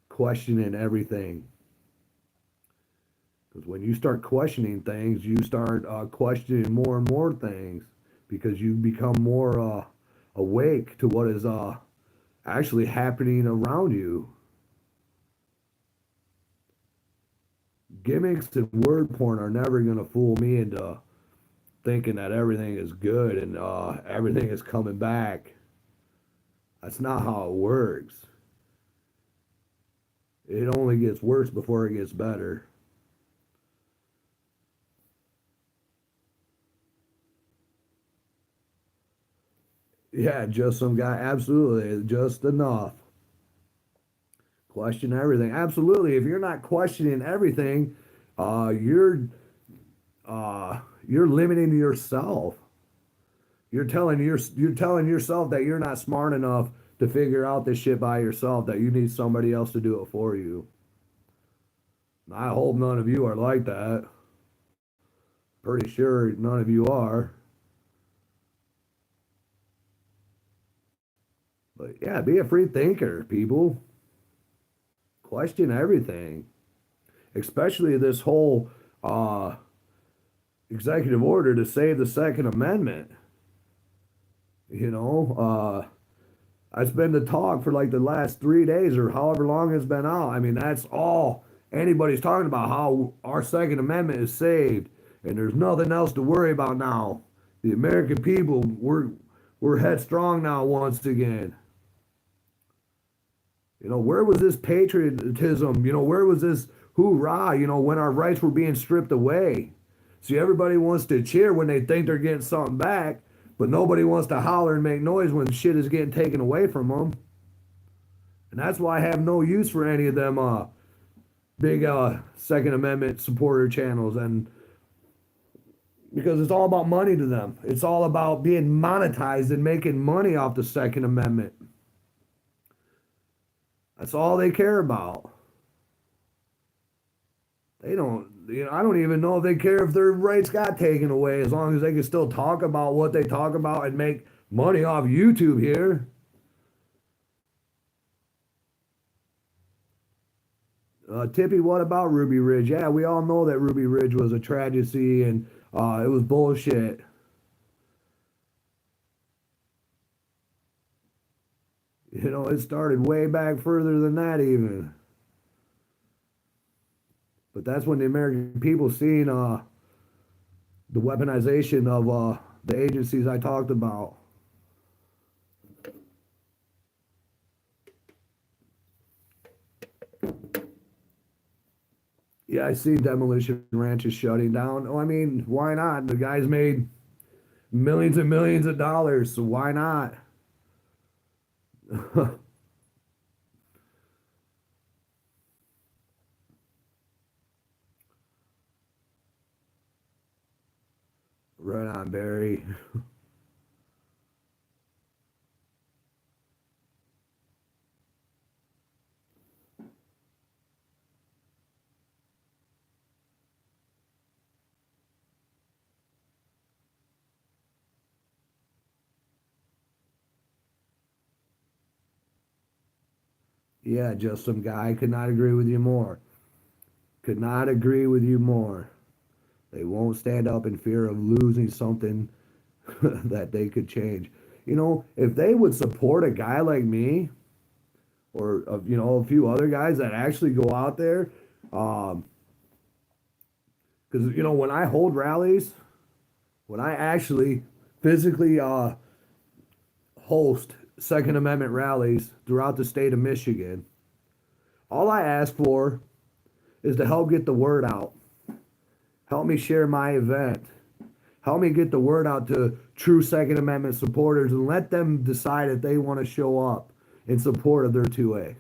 questioning everything. Because when you start questioning things, you start questioning more and more things, because you become more awake to what is actually happening around you. Gimmicks and word porn are never going to fool me into thinking that everything is good and everything is coming back. That's not how it works. It only gets worse before it gets better. Yeah, just some guy. Absolutely. Just enough. Question everything. Absolutely. If you're not questioning everything, uh, you're you're limiting yourself. You're telling yourself that you're not smart enough to figure out this shit by yourself, that you need somebody else to do it for you. I hope none of you are like that. Pretty sure none of you are. But yeah, be a free thinker, people. Question everything, especially this whole uh, executive order to save the Second Amendment. You know, it's been the talk for like the last 3 days or however long it's been out. I mean, that's all anybody's talking about, how our Second Amendment is saved, and there's nothing else to worry about now. The American people, we're headstrong now once again. Where was this patriotism? Where was this hoorah, when our rights were being stripped away? See, everybody wants to cheer when they think they're getting something back, but nobody wants to holler and make noise when shit is getting taken away from them. And that's why I have no use for any of them big Second Amendment supporter channels, and because it's all about money to them. It's all about being monetized and making money off the Second Amendment. That's all they care about. They don't, I don't even know if they care if their rights got taken away, as long as they can still talk about what they talk about and make money off YouTube here. Tippy, what about Ruby Ridge? Yeah, we all know that Ruby Ridge was a tragedy and it was bullshit. It started way back further than that even. But that's when the American people seen the weaponization of the agencies I talked about. Yeah, I see Demolition Ranch is shutting down. Oh, I mean, why not? The guys made millions and millions of dollars, so why not? Right on, Barry. Yeah, just some guy. Could not agree with you more. Could not agree with you more. They won't stand up in fear of losing something that they could change. If they would support a guy like me or a few other guys that actually go out there, um, because when I hold rallies, when I actually physically host Second Amendment rallies throughout the state of Michigan, all I ask for is to help get the word out. Help me share my event. Help me get the word out to true Second Amendment supporters and let them decide if they want to show up in support of their 2A.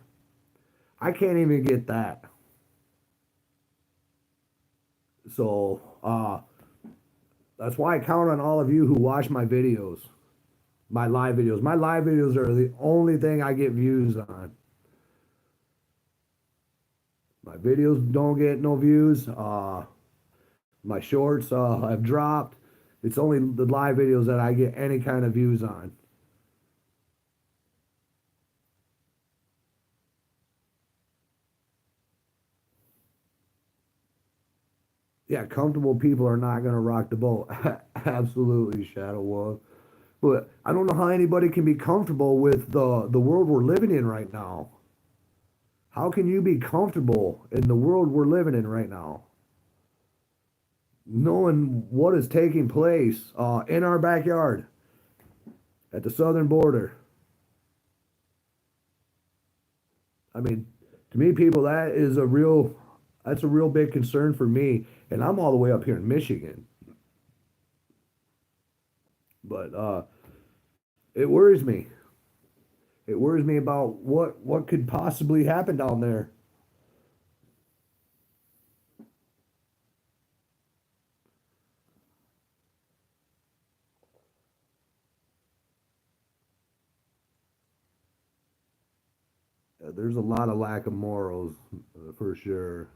I can't even get that. So that's why I count on all of you who watch my videos, my live videos. My live videos are the only thing I get views on. My videos don't get no views. My shorts have dropped. It's only the live videos that I get any kind of views on. Yeah, comfortable people are not going to rock the boat. Absolutely, Shadow Wolf. But I don't know how anybody can be comfortable with the world we're living in right now. How can you be comfortable in the world we're living in right now? Knowing what is taking place in our backyard at the southern border. I mean, to me, people, that's a real big concern for me. And I'm all the way up here in Michigan. But it worries me. It worries me about what could possibly happen down there. There's a lot of lack of morals, for sure.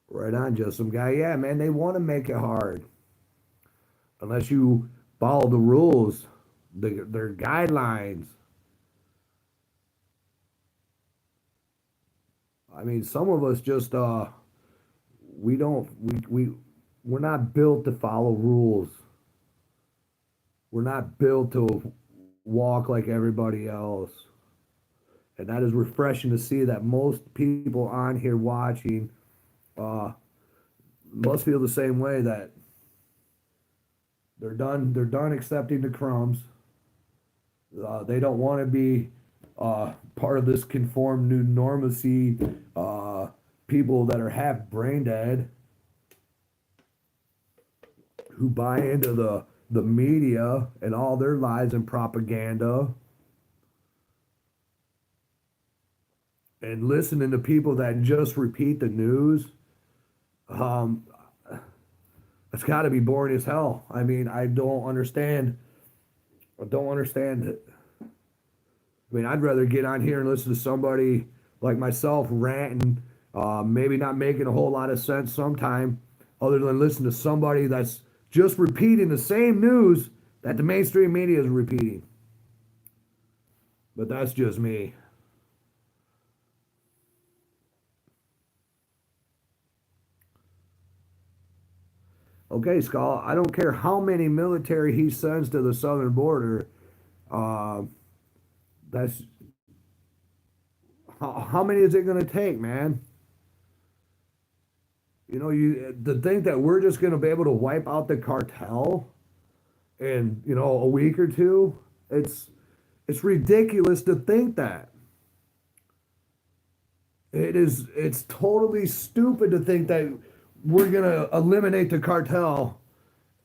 Right on, just some guy. Yeah, man, they want to make it hard. Unless you follow the rules, their guidelines. I mean, some of us just we don't we're not built to follow rules. We're not built to walk like everybody else. And that is refreshing to see that most people on here watching uh, must feel the same way, that they're done accepting the crumbs. They don't want to be part of this conformed new normacy. People that are half brain dead, who buy into the media and all their lies and propaganda, and listening to people that just repeat the news. Um, it's got to be boring as hell. I mean, I don't understand. I don't understand it. I mean, I'd rather get on here and listen to somebody like myself ranting, maybe not making a whole lot of sense sometime, other than listen to somebody that's just repeating the same news that the mainstream media is repeating. But that's just me. Okay, Skull, I don't care how many military he sends to the southern border. Uh, that's how many is it going to take, man? You to think that we're just going to be able to wipe out the cartel in a week or two. It's ridiculous to think that. It's totally stupid to think that we're going to eliminate the cartel.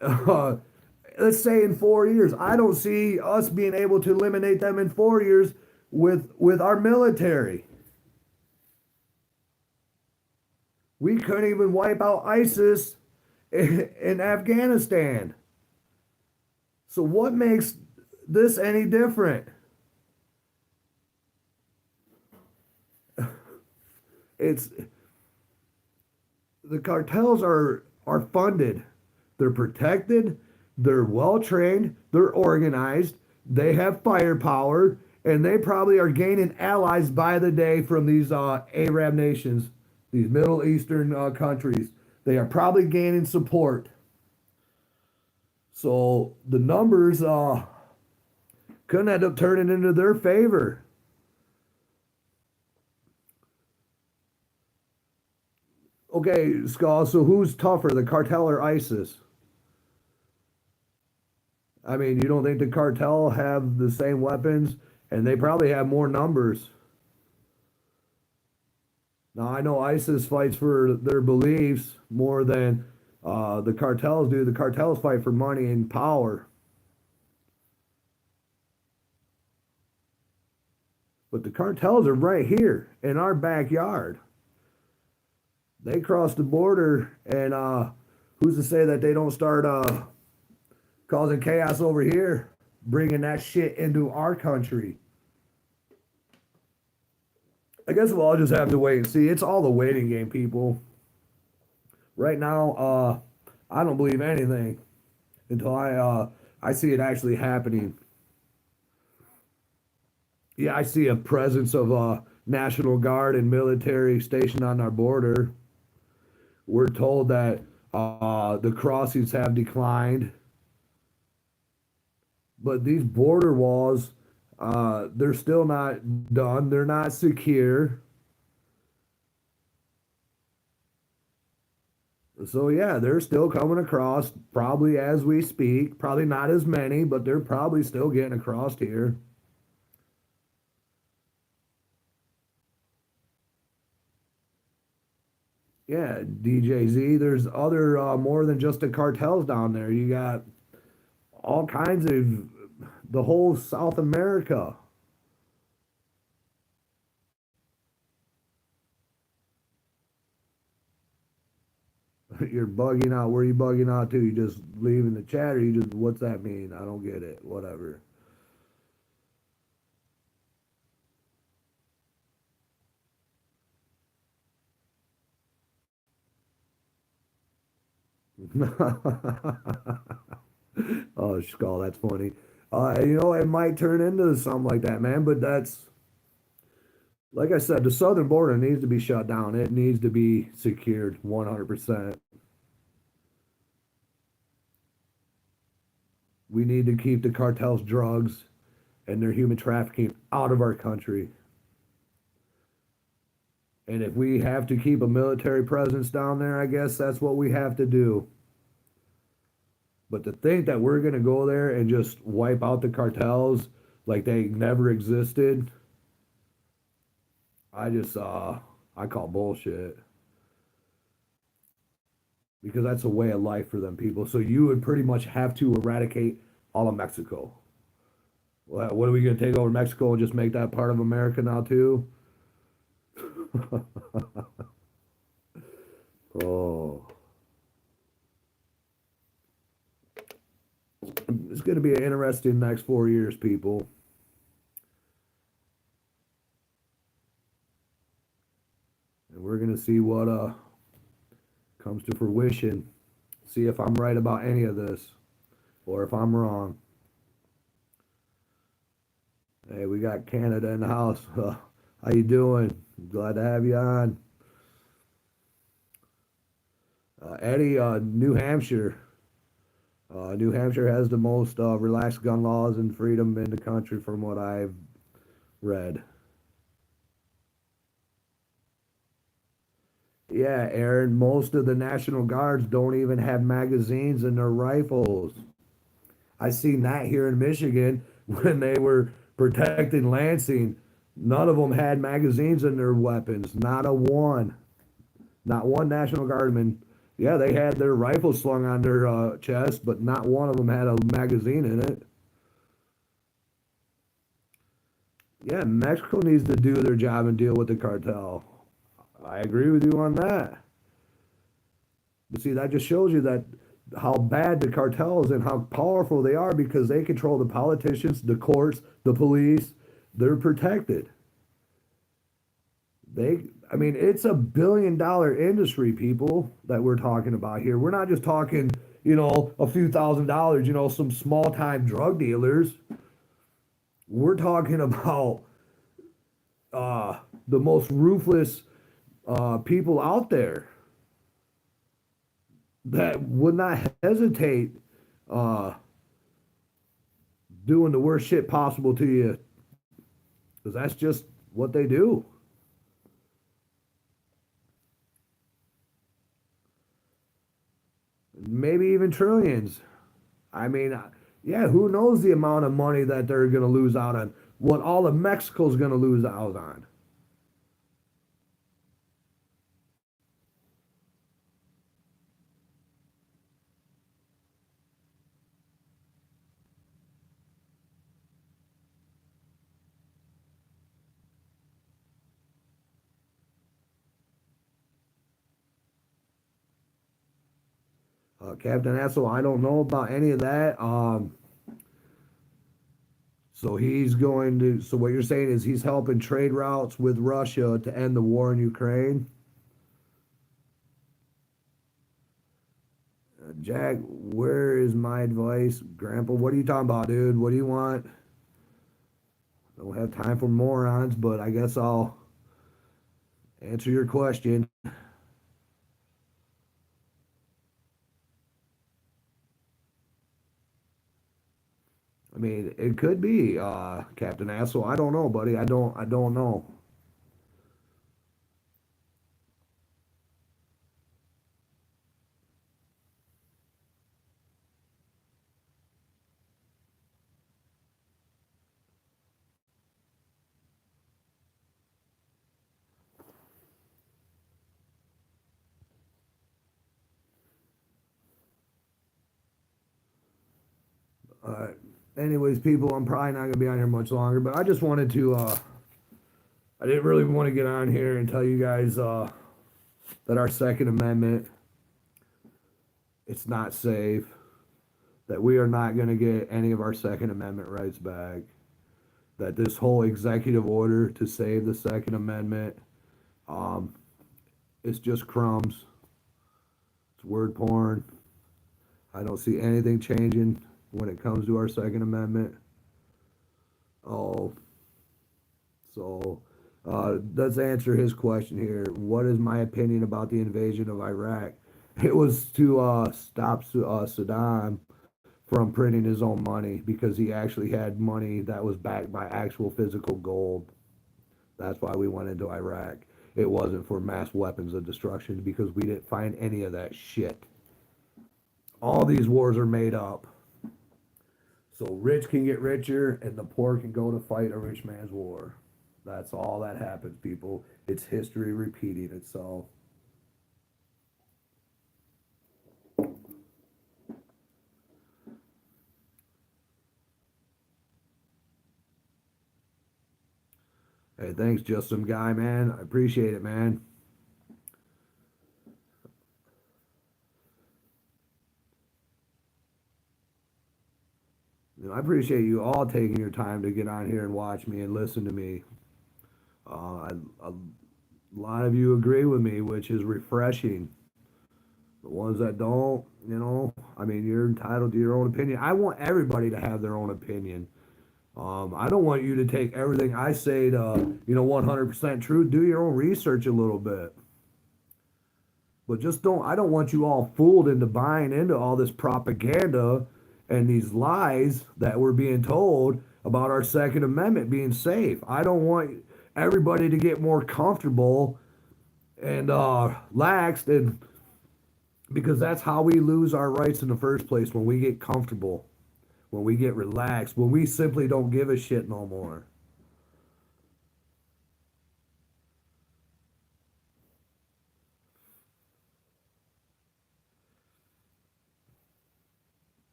Uh, let's say in 4 years. I don't see us being able to eliminate them in 4 years with our military. We couldn't even wipe out ISIS in Afghanistan. So what makes this any different? it's the cartels are funded, they're protected, they're well trained, they're organized, they have firepower, and they probably are gaining allies by the day from these Arab nations, these Middle Eastern countries. They are probably gaining support. So the numbers could end up turning into their favor. Okay, Skull, so who's tougher, the cartel or ISIS? I mean, you don't think the cartel have the same weapons and they probably have more numbers? Now, I know ISIS fights for their beliefs more than the cartels do. The cartels fight for money and power. But the cartels are right here in our backyard. They cross the border, and who's to say that they don't start causing chaos over here, bringing that shit into our country? I guess we'll all just have to wait and see. It's all the waiting game, people. Right now, I don't believe anything until I see it actually happening. Yeah, I see a presence of National Guard and military stationed on our border. We're told that the crossings have declined, but these border walls, they're still not done. They're not secure. So yeah, they're still coming across, probably as we speak. Probably not as many, but they're probably still getting across here. Yeah, DJZ. There's other more than just the cartels down there. You got all kinds of the whole South America. You're bugging out. Where are you bugging out to? You just leaving the chat, or you just what's that mean? I don't get it. Whatever. Oh, Skull, that's funny. It might turn into something like that, man. But that's like I said, the southern border needs to be shut down. It needs to be secured 100%. We need to keep the cartels' drugs and their human trafficking out of our country. And if we have to keep a military presence down there, I guess that's what we have to do. But to think that we're going to go there and just wipe out the cartels like they never existed, I call bullshit. Because that's a way of life for them people. So you would pretty much have to eradicate all of Mexico. Well, what are we going to take over Mexico and just make that part of America now too? Oh, it's going to be an interesting next 4 years, people. And we're going to see what comes to fruition. See if I'm right about any of this or if I'm wrong. Hey, we got Canada in the house. How you doing? Glad to have you on. Eddie, New Hampshire. New Hampshire has the most relaxed gun laws and freedom in the country from what I've read. Yeah, Aaron, most of the National Guards don't even have magazines in their rifles. I seen that here in Michigan when they were protecting Lansing. None of them had magazines in their weapons. Not a one. Not one National Guardman. Yeah, they had their rifles slung on their chest, but not one of them had a magazine in it. Yeah, Mexico needs to do their job and deal with the cartel. I agree with you on that. But see, that just shows you that how bad the cartels and how powerful they are because they control the politicians, the courts, the police. They're protected. I mean, it's a $1 billion industry, people, that we're talking about here. We're not just talking, a few $1,000s, some small time drug dealers. We're talking about uh, the most ruthless people out there that would not hesitate uh, doing the worst shit possible to you because that's just what they do. Maybe even trillions. I mean, yeah, who knows the amount of money that they're going to lose out on? What all of Mexico's going to lose out on? Captain Asshole, I don't know about any of that. So he's going to. So what you're saying is he's helping trade routes with Russia to end the war in Ukraine. Jack, where is my advice, Grandpa? What are you talking about, dude? What do you want? Don't have time for morons, but I guess I'll answer your question. I mean, it could be Captain Asshole. I don't know, buddy. I don't know. Uh, Anyways, people, I'm probably not gonna be on here much longer, but I just wanted to. I didn't really want to get on here and tell you guys that our Second Amendment it's not safe. That we are not gonna get any of our Second Amendment rights back. That this whole executive order to save the Second Amendment, um, it's just crumbs. It's word porn. I don't see anything changing when it comes to our Second Amendment. Oh, so let's answer his question here. What is my opinion about the invasion of Iraq? It was to stop Saddam from printing his own money because he actually had money that was backed by actual physical gold. That's why we went into Iraq. It wasn't for mass weapons of destruction because we didn't find any of that shit. All these wars are made up. So rich can get richer and the poor can go to fight a rich man's war. That's all that happens, people. It's history repeating itself. Hey, thanks, just some guy, man. I appreciate it, man. I appreciate you all taking your time to get on here and watch me and listen to me. A lot of you agree with me, which is refreshing. The ones that don't, I mean, you're entitled to your own opinion. I want everybody to have their own opinion. I don't want you to take everything I say to, 100% true. Do your own research a little bit. But just don't, I don't want you all fooled into buying into all this propaganda and these lies that we're being told about our Second Amendment being safe. I don't want everybody to get more comfortable and laxed and because that's how we lose our rights in the first place when we get comfortable, when we get relaxed, when we simply don't give a shit no more.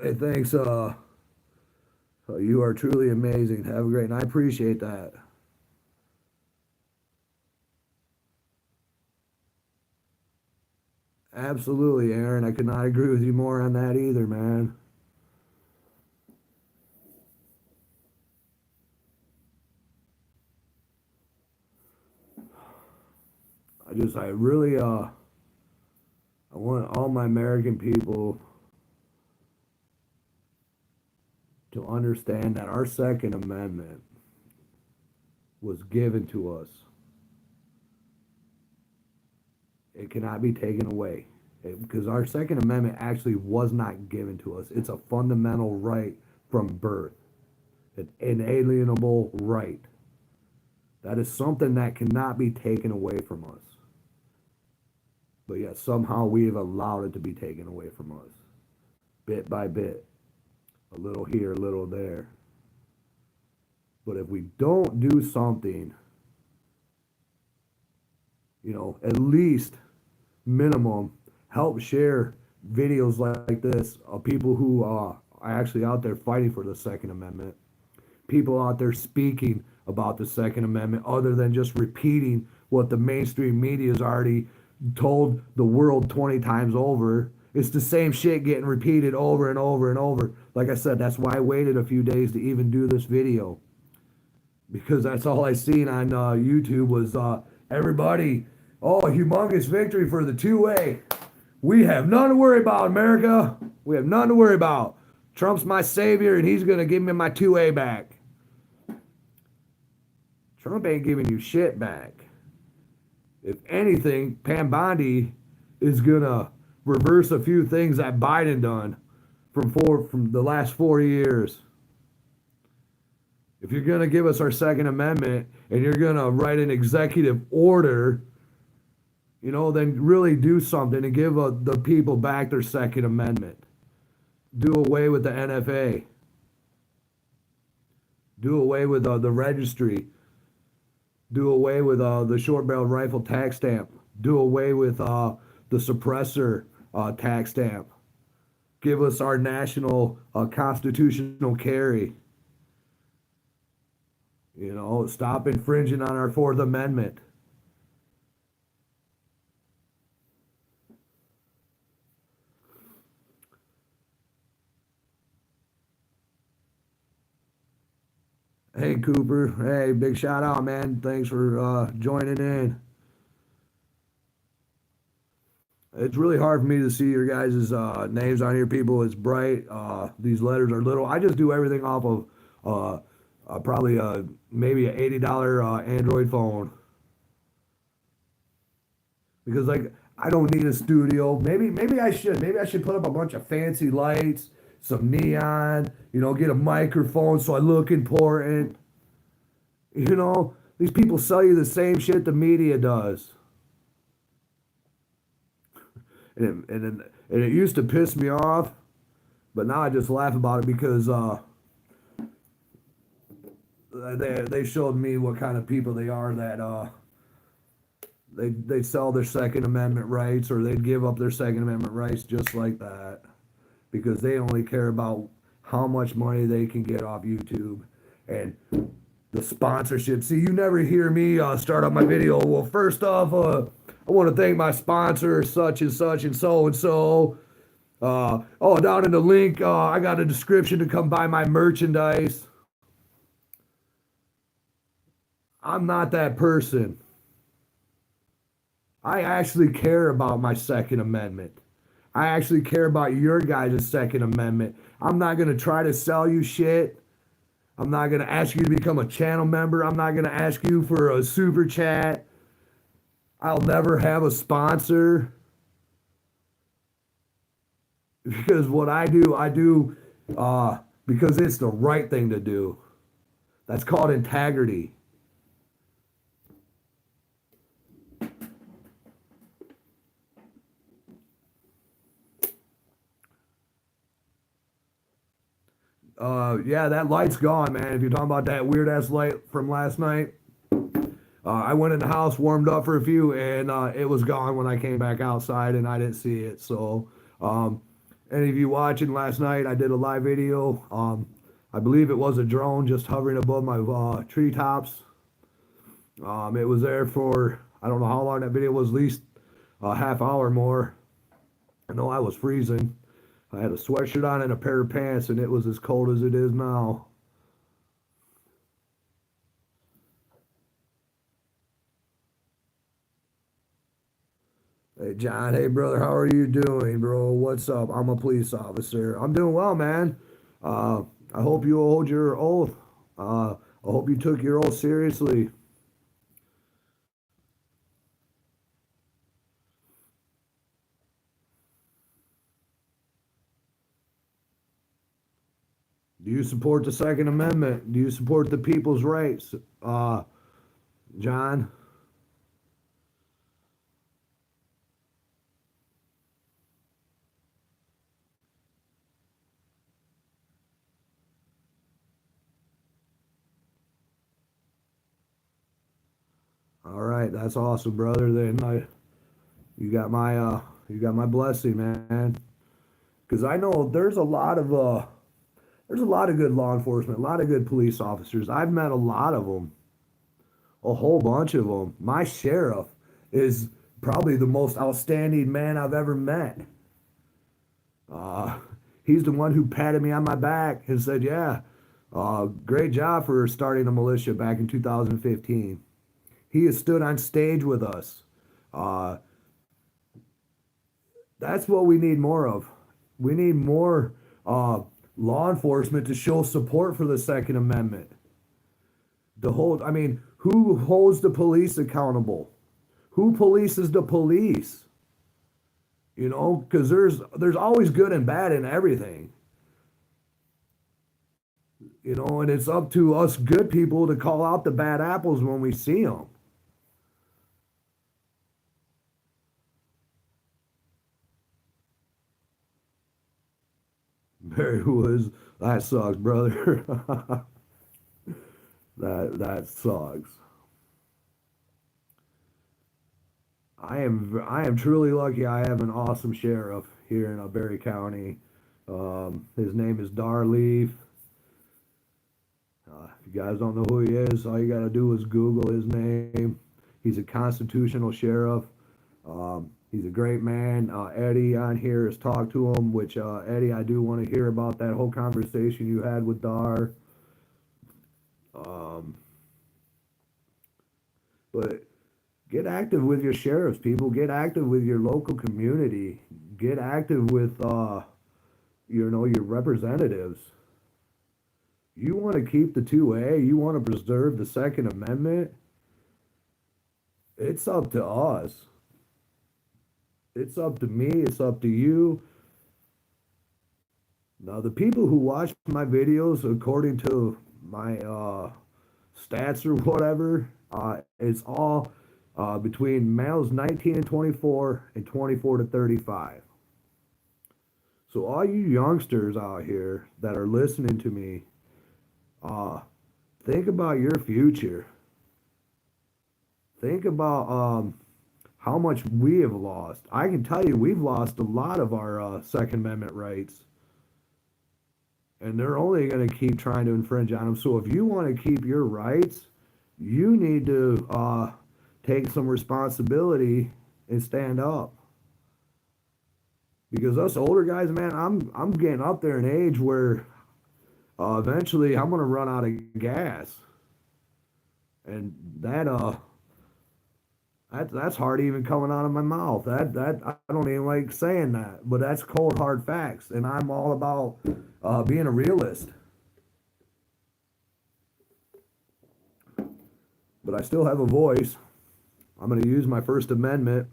Hey, thanks. You are truly amazing. Have a great, and I appreciate that. Absolutely, Aaron. I could not agree with you more on that either, man. I really, I want all my American people to understand that our Second Amendment was given to us. It cannot be taken away. Because our Second Amendment actually was not given to us. It's a fundamental right from birth, an inalienable right. That is something that cannot be taken away from us. But yet somehow we have allowed it to be taken away from us, bit by bit, a little here, a little there. But if we don't do something, at least minimum, help share videos like this of people who are actually out there fighting for the Second Amendment, people out there speaking about the Second Amendment other than just repeating what the mainstream media has already told the world 20 times over. It's the same shit getting repeated over and over and over. Like I said, that's why I waited a few days to even do this video. Because that's all I seen on YouTube was everybody, oh, humongous victory for the two-way. We have none to worry about, America. We have none to worry about. Trump's my savior, and he's going to give me my 2A back. Trump ain't giving you shit back. If anything, Pam Bondi is going to reverse a few things that Biden done from the last 4 years. If you're going to give us our Second Amendment and you're going to write an executive order, then really do something and give the people back their Second Amendment. Do away with the NFA. Do away with the registry. Do away with the short-barreled rifle tax stamp. Do away with the suppressor tax stamp. Give us our national constitutional carry. Stop infringing on our Fourth Amendment. Hey, Cooper. Hey, big shout out, man. Thanks for joining in. It's really hard for me to see your guys' names on here, people. It's bright. These letters are little. I just do everything off of probably maybe an $80 Android phone. Because I don't need a studio. Maybe I should. Maybe I should put up a bunch of fancy lights, some neon, get a microphone so I look important. These people sell you the same shit the media does. And it used to piss me off, but now I just laugh about it because they showed me what kind of people they are that they sell their Second Amendment rights, or they'd give up their Second Amendment rights just like that, because they only care about how much money they can get off YouTube and the sponsorship. See, you never hear me start up my video. Well, first off, I want to thank my sponsor, such and such and so and so. Down in the link, I got a description to come buy my merchandise. I'm not that person. I actually care about my Second Amendment. I actually care about your guys' Second Amendment. I'm not going to try to sell you shit. I'm not going to ask you to become a channel member. I'm not going to ask you for a super chat. I'll never have a sponsor. Because what I do because it's the right thing to do. That's called integrity. Yeah, that light's gone, man. If you're talking about that weird ass light from last night, I went in the house, warmed up for a few, and it was gone when I came back outside, and I didn't see it. So, any of you watching last night, I did a live video. I believe it was a drone just hovering above my treetops. It was there for, I don't know how long that video was, at least a half hour more. I know I was freezing. I had a sweatshirt on and a pair of pants, and it was as cold as it is now. Hey John, hey brother, how are you doing, bro? What's up? I'm a police officer. I'm doing well, man. Uh, I hope you hold your oath. I hope you took your oath seriously. Do you support the Second Amendment? Do you support the people's rights, uh, John? All right, that's awesome, brother. You got you got my blessing, man. Because I know there's a lot of good law enforcement, a lot of good police officers. I've met a lot of them, a whole bunch of them. My sheriff is probably the most outstanding man I've ever met. Uh, he's the one who patted me on my back and said, "Yeah, great job for starting a militia back in 2015." He has stood on stage with us. Uh, that's what we need more of. We need more uh, law enforcement to show support for the Second Amendment. I mean, who holds the police accountable? Who polices the police? You know, because there's always good and bad in everything. You know, and it's up to us good people to call out the bad apples when we see them. Barry was that sucks, brother. That sucks. I am truly lucky. I have an awesome sheriff here in Berry County. His name is Darleaf. If you guys don't know who he is, all you got to do is Google his name. He's a constitutional sheriff. He's a great man. Eddie on here has talked to him, which Eddie, I do want to hear about that whole conversation you had with Dar. Um, but get active with your sheriffs, people. Get active with your local community. Get active with your representatives. You want to keep the 2A, you want to preserve the Second Amendment, it's up to us. It's up to me, it's up to you. Now, the people who watch my videos, according to my stats or whatever, it's all between males 19 and 24 and 24 to 35. So, all you youngsters out here that are listening to me, uh, think about your future. Think about how much we have lost. I can tell you, we've lost a lot of our Second Amendment rights, and they're only going to keep trying to infringe on them. So if you want to keep your rights, you need to take some responsibility and stand up. Because us older guys, man, I'm getting up there in age where eventually I'm going to run out of gas, and that's hard even coming out of my mouth. That I don't even like saying that, but that's cold hard facts, and I'm all about being a realist. But I still have a voice. I'm going to use my First Amendment.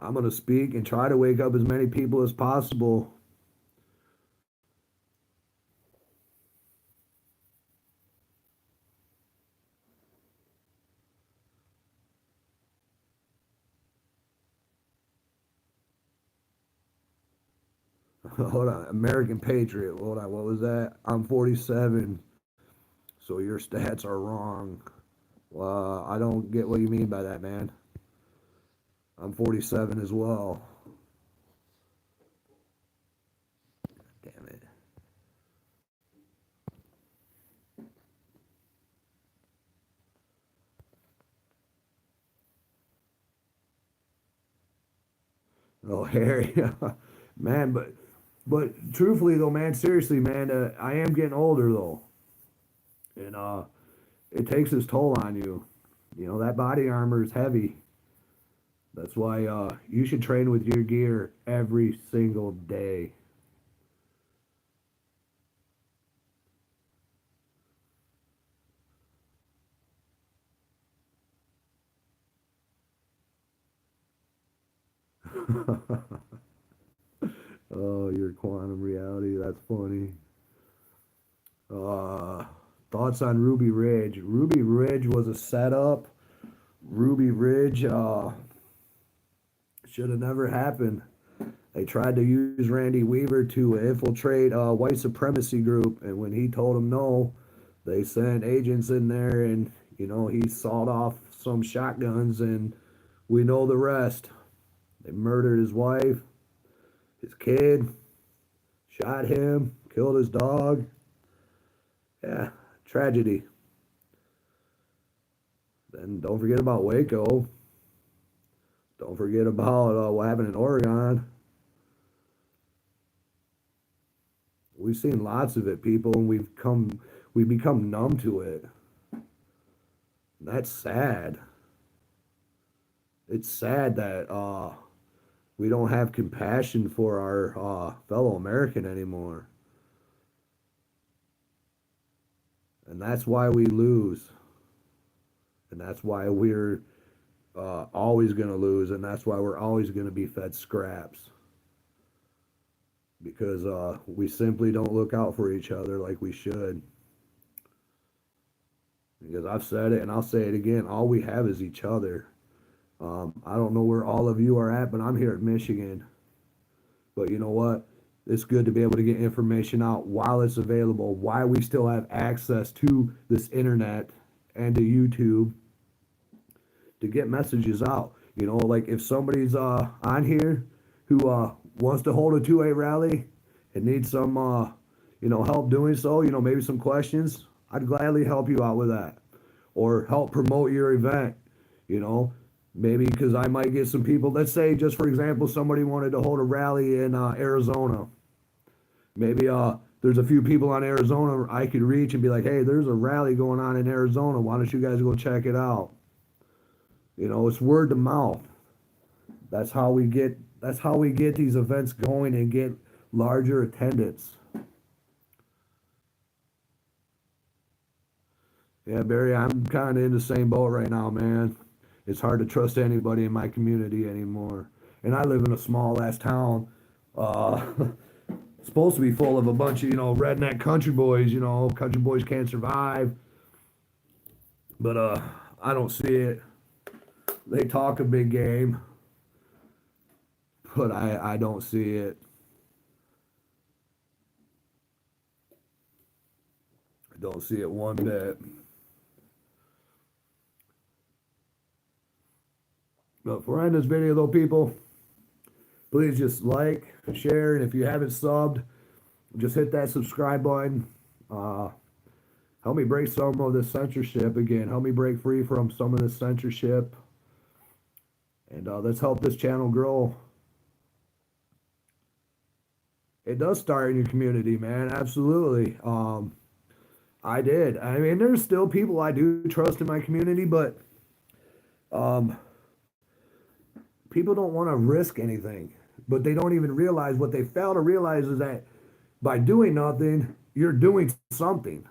I'm going to speak and try to wake up as many people as possible. Hold on, American Patriot. Hold on, what was that? I'm 47, so your stats are wrong. I don't get what you mean by that, man. I'm 47 as well. Damn it. Oh, Harry, man, but truthfully though, man, seriously, man, I am getting older though, and it takes its toll on you. You know that body armor is heavy. That's why you should train with your gear every single day. Oh, your quantum reality. That's funny. Uh, Thoughts on Ruby Ridge? Ruby Ridge was a setup. Ruby Ridge should have never happened. They tried to use Randy Weaver to infiltrate a white supremacy group, and when he told them no, they sent agents in there, and he sawed off some shotguns, and we know the rest. They murdered his wife, his kid, shot him, killed his dog. Yeah, tragedy. Then don't forget about Waco. Don't forget about what happened in Oregon. We've seen lots of it, people, and we've become numb to it. That's sad. It's sad that we don't have compassion for our fellow American anymore, and that's why we lose, and that's why we're always going to lose, and that's why we're always going to be fed scraps because we simply don't look out for each other like we should. Because I've said it and I'll say it again, all we have is each other. I don't know where all of you are at, but I'm here at Michigan. But you know what? It's good to be able to get information out while it's available, while we still have access to this internet and to YouTube to get messages out. Like if somebody's on here who wants to hold a 2A rally and needs some help doing so, maybe some questions, I'd gladly help you out with that or help promote your event, you know, maybe because I might get some people. Let's say, just for example, somebody wanted to hold a rally in Arizona. Maybe there's a few people on Arizona I could reach and be like, hey, there's a rally going on in Arizona. Why don't you guys go check it out? It's word to mouth. That's how we get these events going and get larger attendance. Yeah, Barry, I'm kind of in the same boat right now, man. It's hard to trust anybody in my community anymore. And I live in a small ass town. Uh, supposed to be full of a bunch of, redneck country boys, country boys can't survive. But I don't see it. They talk a big game, but I don't see it. I don't see it one bit. But for ending this video though, people, please just like, share, and if you haven't subbed, just hit that subscribe button. Help me break some of this censorship again. Help me break free from some of this censorship. And let's help this channel grow. It does start in your community, man. Absolutely. I did. I mean, there's still people I do trust in my community, but people don't want to risk anything. But they don't even realize what they fail to realize is that by doing nothing, you're doing something.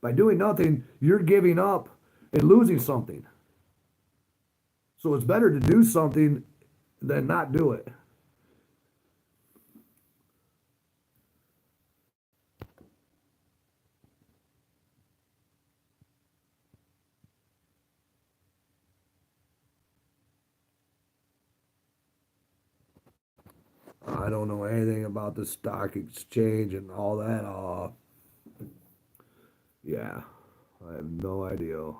By doing nothing, you're giving up and losing something. So it's better to do something than not do it. I don't know anything about the stock exchange and all that. Yeah, I have no idea.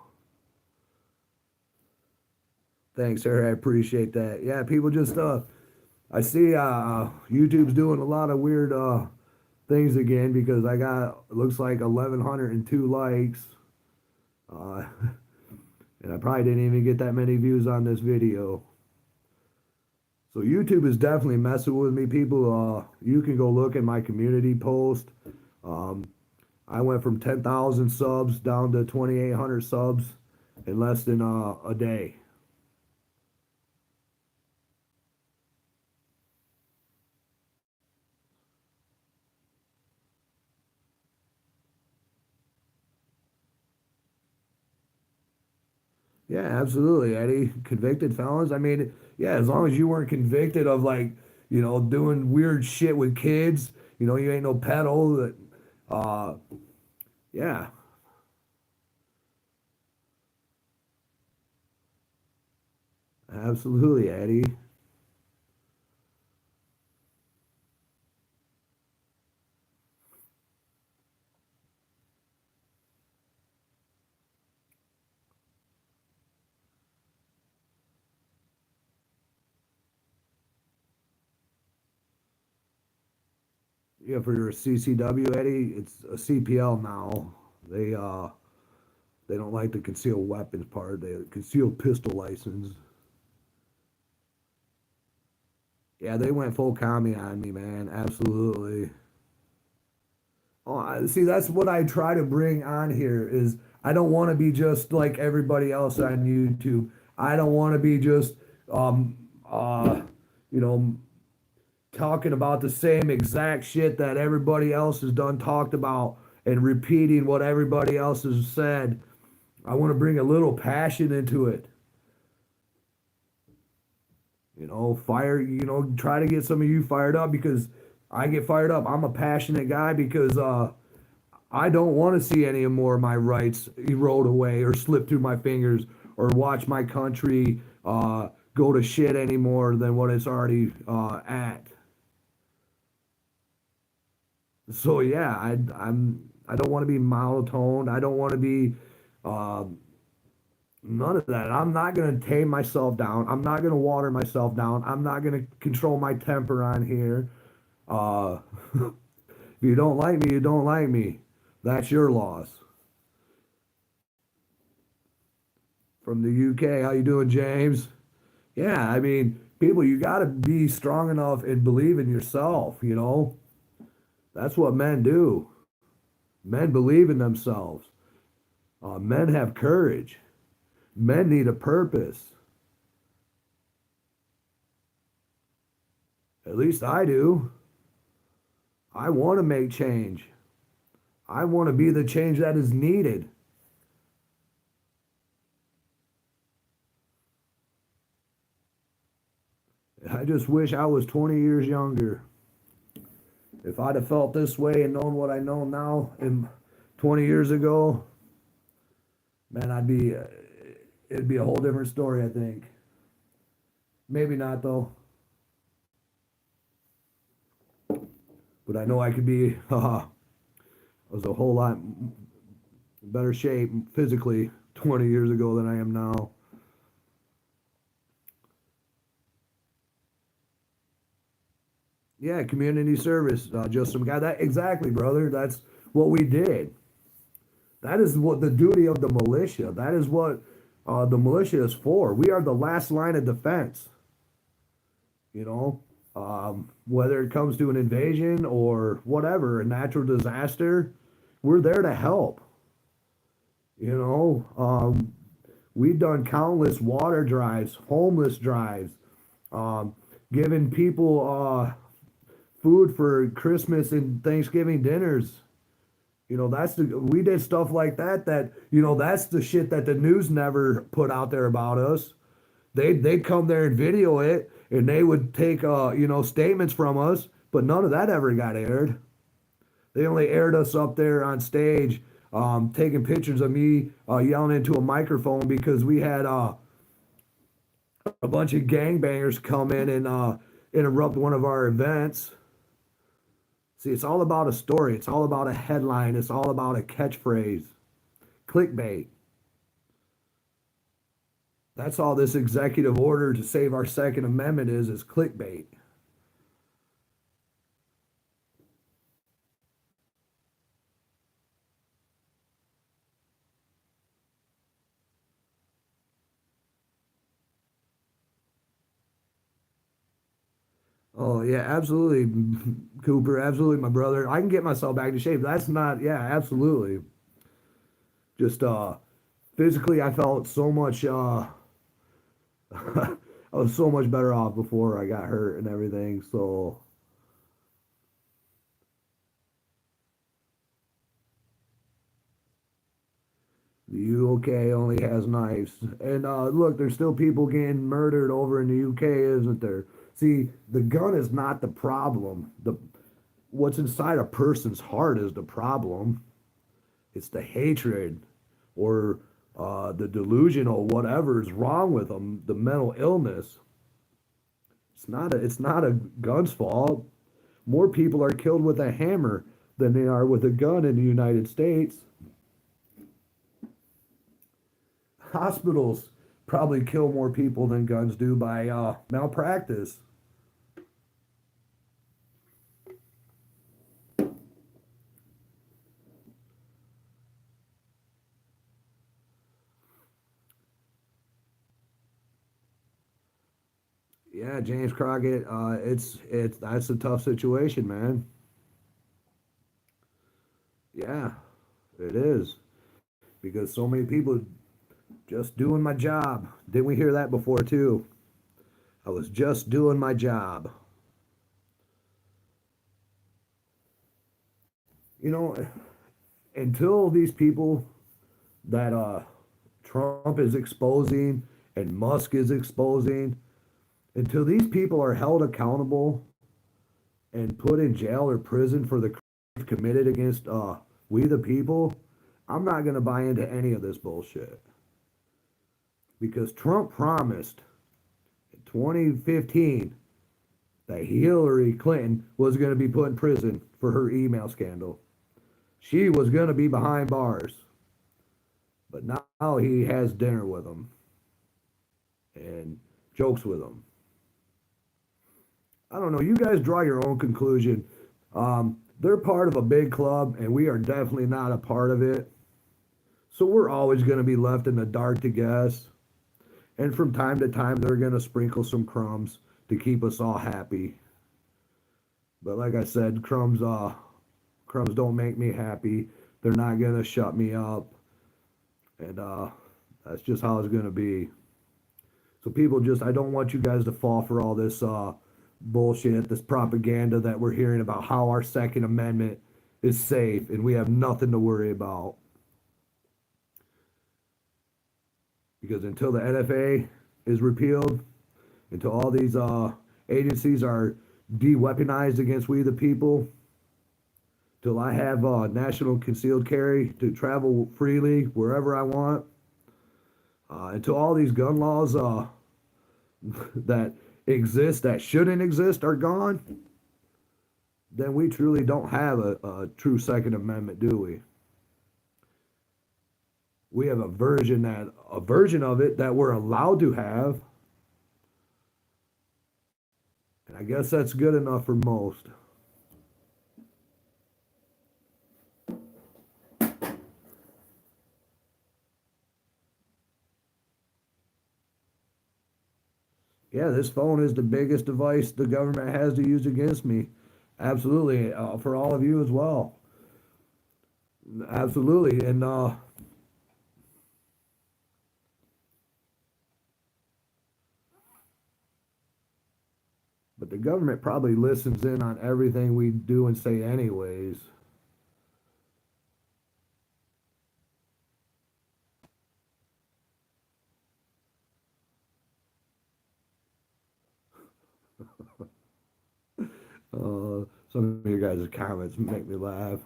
Thanks, sir. I appreciate that. Yeah, people just I see YouTube's doing a lot of weird things again because I got looks like 1,102 likes. Uh, and I probably didn't even get that many views on this video. So YouTube is definitely messing with me, people. You can go look at my community post. I went from 10,000 subs down to 2,800 subs in less than a day. Yeah, absolutely, Eddie. Convicted felons. I mean, yeah, as long as you weren't convicted of like, doing weird shit with kids, you ain't no pedo. That, uh, yeah, absolutely, Eddie. Yeah, for your CCW, Eddie, it's a CPL now. They uh, they don't like the concealed weapons part. They concealed pistol license. Yeah, they went full commie on me, man. Absolutely. Oh, see, that's what I try to bring on here is I don't want to be just like everybody else on YouTube. I don't want to be just um uh you know talking about the same exact shit that everybody else has done talked about and repeating what everybody else has said. I want to bring a little passion into it. Try to get some of you fired up because I get fired up. I'm a passionate guy because I don't want to see any more of my rights erode away or slip through my fingers or watch my country go to shit any more than what it's already at. So yeah, I don't want to be monotoned. I don't want to be uh, none of that. I'm not gonna tame myself down. I'm not gonna water myself down. I'm not gonna control my temper on here. Uh, if you don't like me, you don't like me. That's your loss. From the UK, how you doing, James? Yeah, I mean, people, you got to be strong enough and believe in yourself, That's what men do. Men believe in themselves. Men have courage. Men need a purpose. At least I do. I want to make change. I want to be the change that is needed. I just wish I was 20 years younger. If I'd have felt this way and known what I know now and 20 years ago, man, it'd be a whole different story, I think. Maybe not, though. But I know I could be, I was a whole lot better shape physically 20 years ago than I am now. Yeah, community service, just some guy. That exactly, brother. That's what we did. That is what the duty of the militia. That is what the militia is for. We are the last line of defense. You know, whether it comes to an invasion or whatever, a natural disaster, we're there to help. We've done countless water drives, homeless drives, um, giving people food for Christmas and Thanksgiving dinners. We did stuff like that. That's the shit that the news never put out there about us. They'd come there and video it, and they would take statements from us, but none of that ever got aired. They only aired us up there on stage, taking pictures of me yelling into a microphone because we had a bunch of gangbangers come in and interrupt one of our events. See, it's all about a story. It's all about a headline. It's all about a catchphrase. Clickbait. That's all this executive order to save our Second Amendment is clickbait. Oh yeah, absolutely, Cooper. Absolutely, my brother. I can get myself back to shape. That's not. Yeah, absolutely. Just physically, I felt so much. I was so much better off before I got hurt and everything. So UK only has knives. And look, there's still people getting murdered over in the UK, isn't there? See, the gun is not the problem. The What's inside a person's heart is the problem. It's the hatred or the delusional, whatever is wrong with them, the mental illness. It's not a gun's fault. More people are killed with a hammer than they are with a gun in the United States. Hospitals probably kill more people than guns do by malpractice. Yeah, James Crockett. It's that's a tough situation, man. Yeah, it is because so many people just doing my job. Didn't we hear that before too? I was just doing my job. You know, until these people that Trump is exposing and Musk is exposing, until these people are held accountable and put in jail or prison for the crimes committed against we the people, I'm not going to buy into any of this bullshit. Because Trump promised in 2015 that Hillary Clinton was going to be put in prison for her email scandal. She was going to be behind bars. But now he has dinner with them and jokes with them. I don't know. You guys draw your own conclusion. They're part of a big club, and we are definitely not a part of it. So we're always going to be left in the dark to guess. And from time to time, they're going to sprinkle some crumbs to keep us all happy. But like I said, crumbs don't make me happy. They're not going to shut me up. And that's just how it's going to be. So people I don't want you guys to fall for all this bullshit, this propaganda that we're hearing about how our Second Amendment is safe and we have nothing to worry about. Because until the NFA is repealed, until all these agencies are de-weaponized against we the people, till I have national concealed carry to travel freely wherever I want, until all these gun laws that exist, that shouldn't exist, are gone, then we truly don't have a true Second Amendment, do we? We have a version of it that we're allowed to have. And I guess that's good enough for most. Yeah, this phone is the biggest device the government has to use against me. Absolutely, for all of you as well. Absolutely, and but the government probably listens in on everything we do and say, anyways. Some of your guys' comments make me laugh.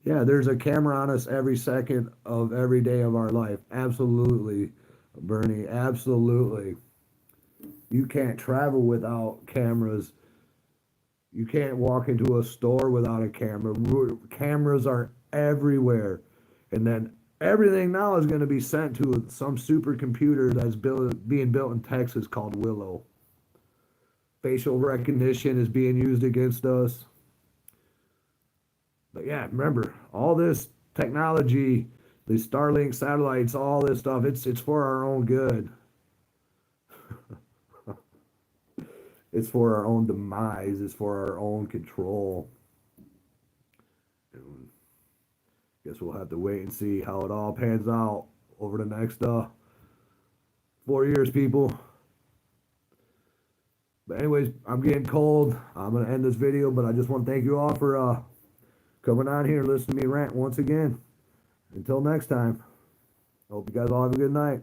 Yeah, there's a camera on us every second of every day of our life. Absolutely, Bernie. Absolutely. You can't travel without cameras. You can't walk into a store without a camera. Cameras are everywhere. And then everything now is going to be sent to some supercomputer that's being built in Texas called Willow. Facial recognition is being used against us. But yeah, remember, all this technology, the Starlink satellites, all this stuff, it's for our own good. It's for our own demise. It's for our own control. And guess we'll have to wait and see how it all pans out over the next 4 years, people. But anyways, I'm getting cold. I'm gonna end this video, but I just want to thank you all for coming on here, listen to me rant once again. Until next time, hope you guys all have a good night.